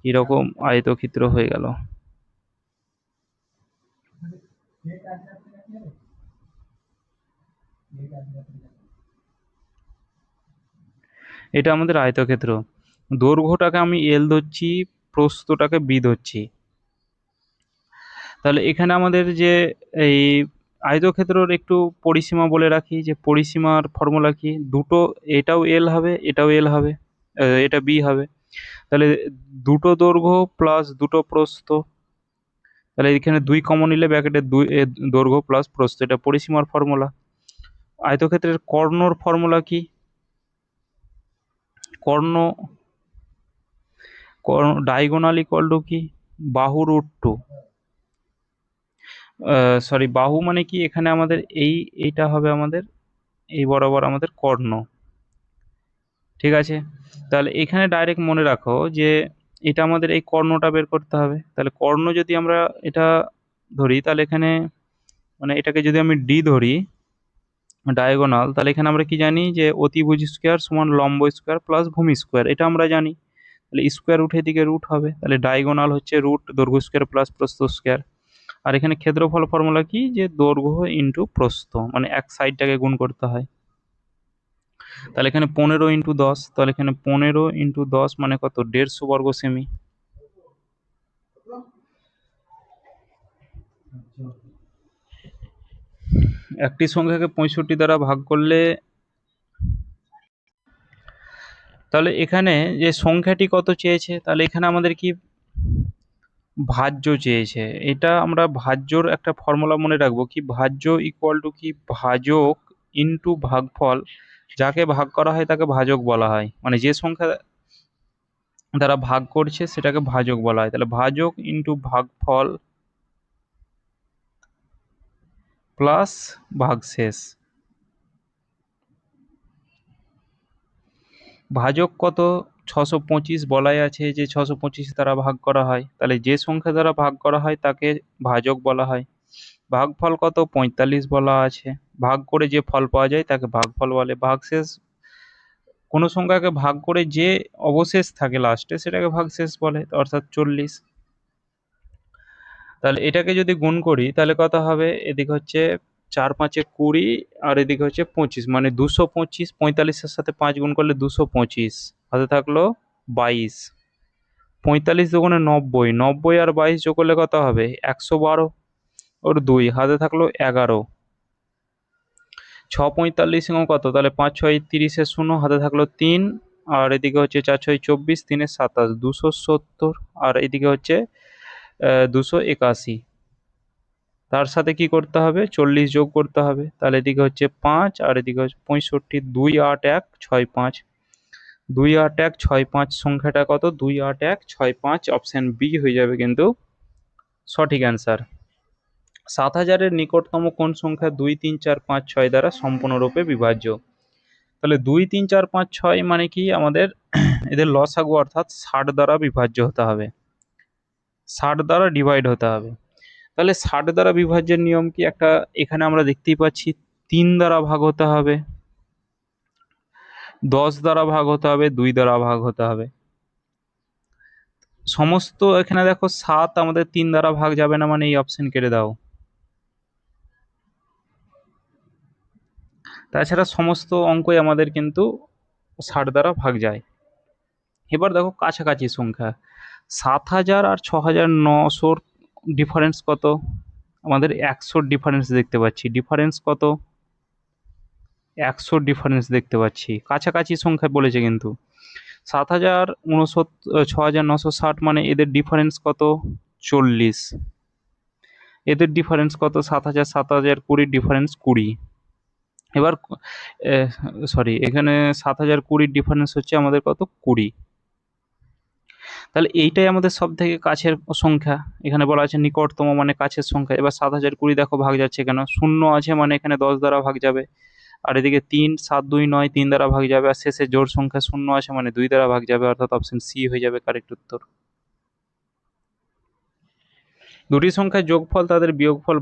এরকম আয়তক্ষেত্র হয়ে গেল। এটা আমাদের আয়তক্ষেত্র, দৈর্ঘ্যটাকে আমি এল ধরছি, প্রস্থটাকে বি ধরছি। তাহলে এখানে আমাদের যে এই আয়তক্ষেত্রর একটু পরিসীমা বলে রাখি, যে পরিসীমার ফর্মুলা কি, দুটো এটাও এল হবে, এটাও এল হবে, এটা বি হবে। তাহলে দুটো দৈর্ঘ্য প্লাস দুটো প্রস্থ, তাহলে এখানে দুই কমন নিলে ব্র্যাকেটে দুই দৈর্ঘ্য প্লাস প্রস্থ, এটা পরিসীমার ফর্মুলা। আয়তক্ষেত্রের কর্ণর ফর্মুলা কি, কর্ণ ডায়াগোনাল ইকুয়াল টু কি, বাহু রুট টু, সরি বাহু মানে কি, এখানে আমাদের এইটা হবে আমাদের এই বরাবর আমাদের কর্ণ, ঠিক আছে। তাহলে এখানে ডাইরেক্ট মনে রাখো যে এটা আমাদের এই কর্ণটা বের করতে হবে। তাহলে কর্ণ যদি আমরা এটা ধরি, তাহলে এখানে মানে এটাকে যদি আমি ডি ধরি ডায়াগোনাল, তাহলে এখানে আমরা কি জানি যে অতিভুজ স্কোয়ার সমান লম্ব স্কোয়ার প্লাস ভূমি স্কোয়ার, এটা আমরা জানি। তাহলে স্কোয়ার উঠে দিকে রুট হবে, তাহলে ডায়াগোনাল হচ্ছে রুট দৈর্ঘ্য স্কোয়ার প্লাস প্রস্থ স্কোয়ার। আর এখানে ক্ষেত্রফল ফর্মুলা কি, যে দৈর্ঘ্য ইন্টু প্রস্থ, মানে এক সাইডটাকে গুণ করতে হয়। তাহলে এখানে 15 × 10, তাহলে এখানে 15 × 10 মানে কত, 150 বর্গ সেমি। একটি সংখ্যাকে 65 দ্বারা ভাগ করলে, তাহলে এখানে যে সংখ্যাটি কত চেয়েছে, তাহলে এখানে আমাদের কি ভাজ্য চেয়েছে। এটা আমরা ভাজ্যর একটা ফর্মুলা মনে রাখবো, কি ভাজ্য ইকুয়াল টু কি, ভাজক ইন্টু ভাগফল, যাকে ভাগ করা হয় তাকে ভাজক বলা হয়, মানে যে সংখ্যা দ্বারা ভাগ করছে সেটাকে ভাজক বলা হয়। তাহলে ভাজক ইন্টু ভাগফল প্লাস ভাগশেষ। ভাজক কত, 625 বলাই আছে যে 625 দ্বারা ভাগ করা হয়, তাহলে যে সংখ্যা দ্বারা ভাগ করা হয় তাকে ভাজক বলা হয়। ভাগফল কত, 45 বলা আছে, ভাগ করে যে ফল পাওয়া যায় তাকে ভাগফল বলে। ভাগশেষ, কোনো সংখ্যাকে ভাগ করে যে অবশেষ থাকে লাস্টে সেটাকে ভাগশেষ বলে, অর্থাৎ 40। তাহলে এটাকে যদি গুণ করি তাহলে কত হবে, এদিকে হচ্ছে 4×5 = 20 আর এদিকে হচ্ছে 25, মানে 225। 45-এর সাথে 5 গুণ করলে 225, হাতে থাকলো 22। 45 × 2 = 90, 90 আর 22 যোগ করলে কত হবে, 112, ওর 2 হাতে থাকলো 11। 6×45 কত, তাহলে 5×6 = 30, 0 হাতে থাকলো 3, আর এদিকে হচ্ছে 4×6 = 24, 3 × 27, 270, আর এদিকে হচ্ছে 281। তার সাথে কি করতে হবে, 40 যোগ করতে হবে, তাহলে এদিকে হচ্ছে 5 আর এদিকে হচ্ছে 65, 28165। 28165 সংখ্যাটা কত, 28165, অপশন বি হয়ে যাবে কিন্তু সঠিক অ্যান্সার। 7000-এর নিকটতম কোন সংখ্যা 2 3 4 5 6 দ্বারা সম্পূর্ণরূপে বিভাজ্য। তাহলে 2 3 4 5 6 মানে কি, আমাদের এদের লসাগু অর্থাৎ 60 দ্বারা বিভাজ্য হতে হবে, 60 দ্বারা ডিভাইড হতে হবে। তাহলে 60 দ্বারা বিভাজ্যের নিয়ম কি, একটা এখানে আমরা দেখতেই পাচ্ছি 3 দ্বারা ভাগ হতে হবে, 10 দ্বারা ভাগ হতে হবে, 2 দ্বারা ভাগ হতে হবে। সমস্ত এখানে দেখো 7 আমাদের 3 দ্বারা ভাগ যাবে না, মানে এই অপশন কেটে দাও। তাছাড়া সমস্ত অঙ্কই আমাদের কিন্তু 60 দ্বারা ভাগ যায়। এবার দেখো কাছাকাছি সংখ্যা, 7000 আর 6900 ডিফারেন্স কত, আমাদের 100 ডিফারেন্স দেখতে পাচ্ছি। ডিফারেন্স কত, 100 ডিফারেন্স দেখতে পাচ্ছি। কাছাকাছি সংখ্যা বলেছে কিন্তু। 6960 মানে এদের ডিফারেন্স কত, 40। এদের ডিফারেন্স কত, 7000 7020 ডিফারেন্স 20। এবার সরি, এখানে 7020 ডিফারেন্স হচ্ছে আমাদের কত, 20। তাহলে এইটাই আমাদের সব থেকে কাছের সংখ্যা, এখানে বলা আছে নিকটতম মানে কাছের সংখ্যা। এবার 7020 দেখো ভাগ যাচ্ছে কেন, শূন্য আছে মানে এখানে 10 দ্বারা ভাগ যাবে, আর এদিকে 3 7 2 9 3 দ্বারা ভাগ যাবে, আর শেষে জোড় সংখ্যা শূন্য আছে মানে 2 দ্বারা ভাগ যাবে, অর্থাৎ অপশন সি হয়ে যাবে কারেক্ট উত্তর। দুটি সংখ্যার যোগফল তাদের বিয়োগফল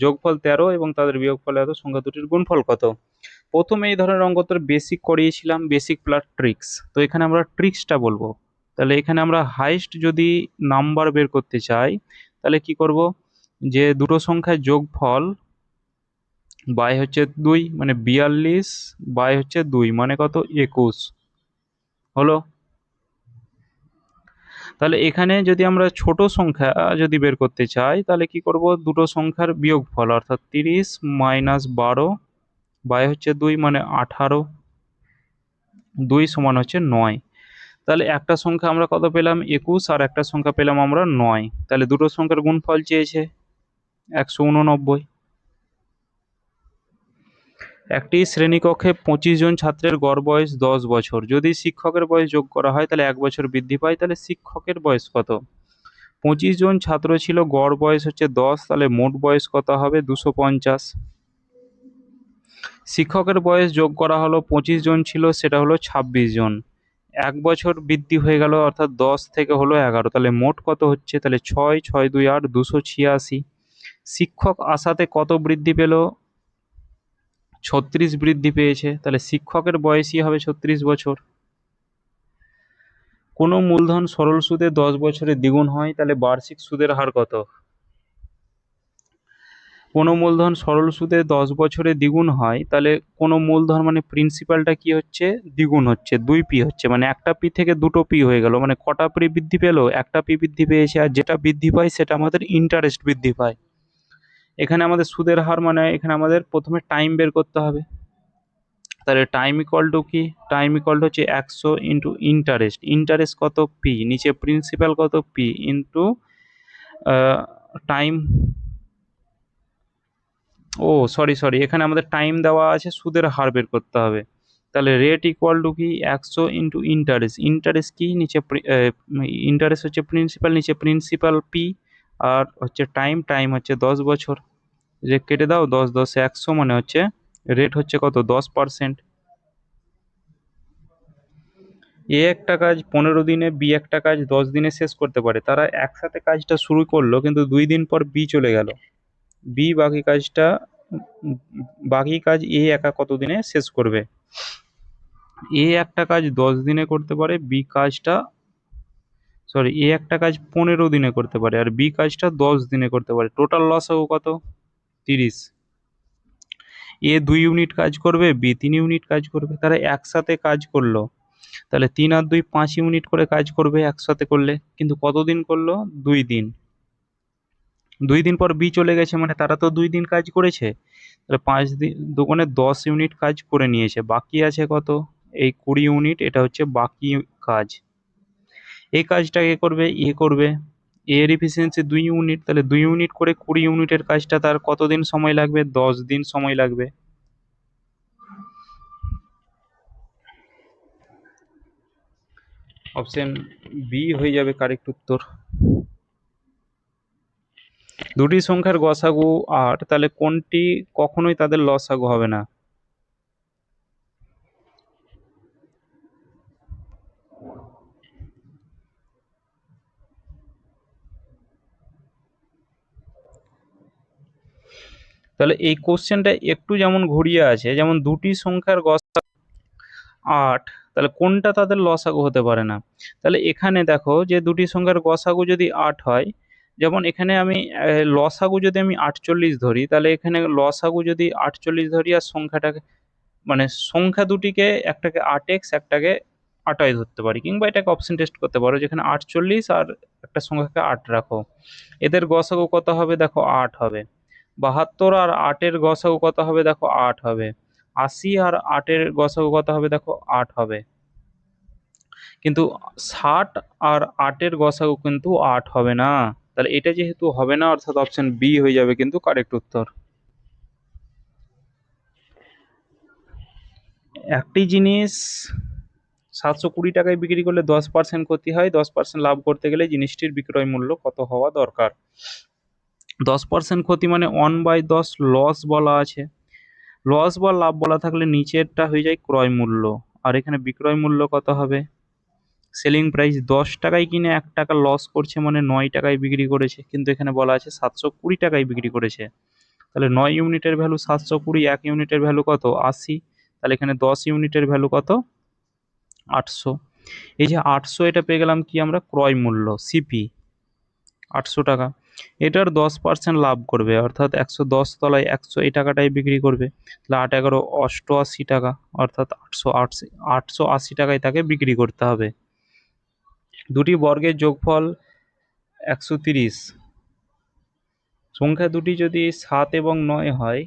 যোগফল 13 এবং তাদের বিয়োগফল এত, সংখ্যা দুটির গুণফল কত? প্রথমে এই ধরনের অঙ্ক তোর বেসিক করিয়েছিলাম, বেসিক প্লাস ট্রিক্স। তো এখানে আমরা ট্রিক্সটা বলবো। তাহলে এখানে আমরা হাইস্ট যদি নাম্বার বের করতে চাই তাহলে কি করব, যে দুটো সংখ্যার যোগফল বাই হচ্ছে 2 মানে 42 বাই হচ্ছে 2 মানে কত, 21 হলো। তাহলে এখানে যদি আমরা ছোট সংখ্যা যদি বের করতে চাই তাহলে কি করব, দুটো সংখ্যার বিয়োগফল অর্থাৎ 30 মাইনাস 12 বাই হচ্ছে 2 মানে 18, 2 সমান হচ্ছে 9। তাহলে একটা সংখ্যা আমরা কত পেলাম, 21, আর একটা সংখ্যা পেলাম আমরা 9। তাহলে দুটো সংখ্যার গুণফল চেয়েছে 189। একটি শ্রেণীকক্ষে 25 জন ছাত্রের গড় বয়স 10 বছর। যদি শিক্ষকের বয়স যোগ করা হয় তাহলে 1 বছর বৃদ্ধি পায়, তাহলে শিক্ষকের বয়স কত? 25 জন ছাত্র ছিল, গড় বয়স হচ্ছে 10, তাহলে মোট বয়স কত হবে, 250। শিক্ষকের বয়স যোগ করা হলো, 25 জন ছিল, সেটা হলো 26 জন। 1 বছর বৃদ্ধি হয়ে গেল অর্থাৎ 10 থেকে হলো 11, তাহলে মোট কত হচ্ছে, তাহলে 6 6 2 8 286। শিক্ষক আসাতে কত বৃদ্ধি পেল, 36 বৃদ্ধি পেয়েছে, তাহলে শিক্ষকের বয়সই হবে 36 বছর। কোনো মূলধন সরল সুদে 10 বছরে দ্বিগুণ হয়, তাহলে বার্ষিক সুদের হার কত? কোনো মূলধন সরল সুদে 10 বছরে দ্বিগুণ হয়, তাহলে কোনো মূলধন মানে প্রিন্সিপালটা কি হচ্ছে, দ্বিগুণ হচ্ছে, 2p হচ্ছে, মানে একটা পি থেকে দুটো পি হয়ে গেল, মানে কটা পি বৃদ্ধি পেলো, একটা পি বৃদ্ধি পেয়েছে, আর যেটা বৃদ্ধি পায় সেটা আমাদের ইন্টারেস্ট বৃদ্ধি পায়। এখানে আমাদের সুদের হার মানে এখানে আমাদের প্রথমে টাইম বের করতে হবে। তাহলে টাইম ইকুয়াল টু কি, টাইম ইকুয়াল টু হচ্ছে 100 ইন্টু ইন্টারেস্ট, ইন্টারেস্ট কত, পি, নিচে প্রিন্সিপাল কত, পি, ইন্টু টাইম। ও সরি, এখানে আমাদের টাইম দেওয়া আছে, সুদের হার বের করতে হবে। তাহলে রেট ইকুয়াল টু কি, 100 ইন্টু ইন্টারেস্ট, ইন্টারেস্ট কি, নিচে ইন্টারেস্ট হচ্ছে প্রিন্সিপাল, নিচে প্রিন্সিপাল পি, আর হচ্ছে টাইম, টাইম হচ্ছে 10 বছর। যে কেটে দাও, 10 10 100 মানে হচ্ছে রেট হচ্ছে কত, 10%। এ একটা কাজ 15 দিনে, বি একটা কাজ 10 দিনে শেষ করতে পারে। তারা একসাথে কাজটা শুরু করলো কিন্তু 2 দিন পর বি চলে গেল। বি বাকি কাজ এ একা কত দিনে শেষ করবে? এ একটা কাজ 10 দিনে করতে পারে, বি কাজটা এ একটা কাজ 15 দিনে করতে পারে, আর বি কাজটা 10 দিনে করতে পারে। টোটাল লস হবে কত, 30। এ 2 ইউনিট কাজ করবে, বি 3 ইউনিট কাজ করবে, তারা একসাথে কাজ করলো। তাহলে 3 আর 2 5 ইউনিট করে কাজ করবে একসাথে করলে, কিন্তু কতদিন করলো, 2 দিন। 2 দিন পর বি চলে গেছে, মানে তারা তো 2 দিন কাজ করেছে, তাহলে 5 দিন দুগুণে 10 ইউনিট কাজ করে নিয়েছে, বাকি আছে কত, এই 20 ইউনিট, এটা হচ্ছে বাকি কাজ। এই কাজটা এ করবে, এর এফিসিয়েন্সি 2 ইউনিট, তাহলে 2 ইউনিট করে 20 ইউনিটের কাজটা তার কতদিন সময় লাগবে, 10 দিন সময় লাগবে। অপশন বি হয়ে যাবে কারেক্ট উত্তর। দুটি সংখ্যার গসাগু 8, তাহলে কোনটি কখনোই তাদের লসাগু হবে না? তাহলে এই কোশ্চেনটা একটু যেমন ঘুরিয়ে আছে, যেমন দুটি সংখ্যার গসাগু 8, তাহলে কোনটা তাদের লসাগু হতে পারে না? তাহলে এখানে দেখো যে দুটি সংখ্যার গসাগু যদি 8 হয়, যেমন এখানে আমি লসাগু যদি আমি 48 ধরি, তাহলে এখানে লসাগু যদি 48 ধরি, আর সংখ্যাটাকে মানে সংখ্যা দুটিকে, একটাকে 8x একটাকে 28 ধরতে পারি, কিংবা এটাকে অপশন টেস্ট করতে পারো, যেখানে 48 আর একটা সংখ্যাকে 8 রাখো, এদের গসাগু কত হবে, দেখো 8 হবে। 72 আর 8-এর গসাগু কত হবে, দেখো 8 হবে। 80 আর 8-এর গসাগু কত হবে, দেখো 8 হবে। কিন্তু 60 আর 8-এর গসাগু কিন্তু 8 হবে না। তাহলে এটা যেহেতু হবে না, অর্থাৎ অপশন বি হয়ে যাবে কিন্তু কারেক্ট উত্তর। একটি জিনিস 720 টাকায় বিক্রি করলে 10% ক্ষতি হয়, 10% লাভ করতে গেলে জিনিসটির বিক্রয় মূল্য কত হওয়া দরকার? 10% ক্ষতি মানে 1/10 লস বলা আছে। লস বা লাভ বলা থাকলে নিচেরটা হয়ে যায় ক্রয় মূল্য, আর এখানে বিক্রয় মূল্য কত হবে, সেলিং প্রাইস 10 টাকায় কিনে 1 টাকা লস করছে, মানে 9 টাকায় বিক্রি করেছে, কিন্তু এখানে বলা আছে 720 টাকায় বিক্রি করেছে। তাহলে 9 ইউনিটের ভ্যালু 720, 1 ইউনিটের ভ্যালু কত 80, তাহলে এখানে 10 ইউনিটের ভ্যালু কত 800। এই যে 800 এটা পেয়ে গেলাম কি আমরা ক্রয় মূল্য সিপি 800 টাকা। এটার 10% লাভ করবে, অর্থাৎ 110 তলায় 100 এই টাকাটাই বিক্রি করবে, তাহলে 8 × 11 88 টাকা, অর্থাৎ 880 টাকায় তাকে বিক্রি করতে হবে। দুটি বর্গের যোগফল 130। সংখ্যা দুটি যদি 7 এবং 9 হয়,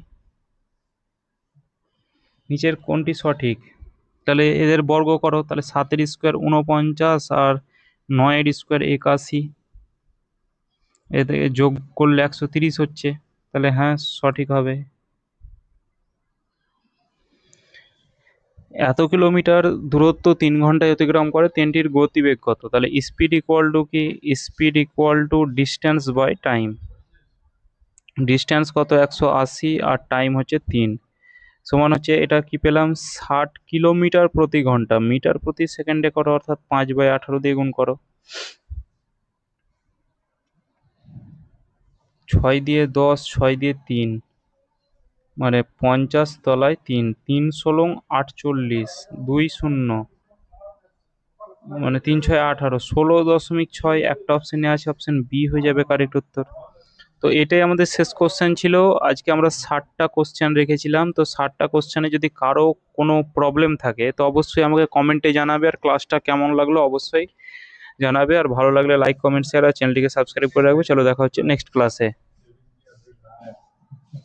নিচের কোনটি সঠিক? তাহলে এদের বর্গ করো, তাহলে 7-এর স্কোয়ার 49 আর 9-এর স্কোয়ার 81, এতে যোগ করলে 130 হচ্ছে, তাহলে হ্যাঁ সঠিক হবে। এত কিলোমিটার দূরত্ব 3 ঘন্টায় অতিক্রম করে, ট্রেনটির গতিবেগ কত? তাহলে স্পিড ইকুয়াল টু কি, speed equal to distance by time. Distance কত 180 আর টাইম হচ্ছে 3, সমান হচ্ছে এটা কি পেলাম 60 কিলোমিটার প্রতি ঘন্টা, মিটার প্রতি সেকেন্ডে করো, অর্থাৎ 5/18 দিয়ে গুণ করো, 6 দিয়ে 10, 6 দিয়ে 3, মানে 50 তলায় 3, 3 × 16 = 48, 2 শূন্য, মানে 3 × 6 = 18, 16.6। একটা অপশানে আছে, অপশান বি হয়ে যাবে কারেক্ট উত্তর। তো এটাই আমাদের শেষ কোশ্চেন ছিল। আজকে আমরা 60টা কোশ্চেন রেখেছিলাম। তো 60টা কোশ্চেনে যদি কারো কোনো প্রবলেম থাকে তো অবশ্যই আমাকে কমেন্টে জানাবে, আর ক্লাসটা কেমন লাগলো অবশ্যই জানাবে, আর ভালো লাগলে লাইক কমেন্ট শেয়ার আর চ্যানেলটিকে সাবস্ক্রাইব করে রাখবে। চলো দেখা হচ্ছে নেক্সট ক্লাসে।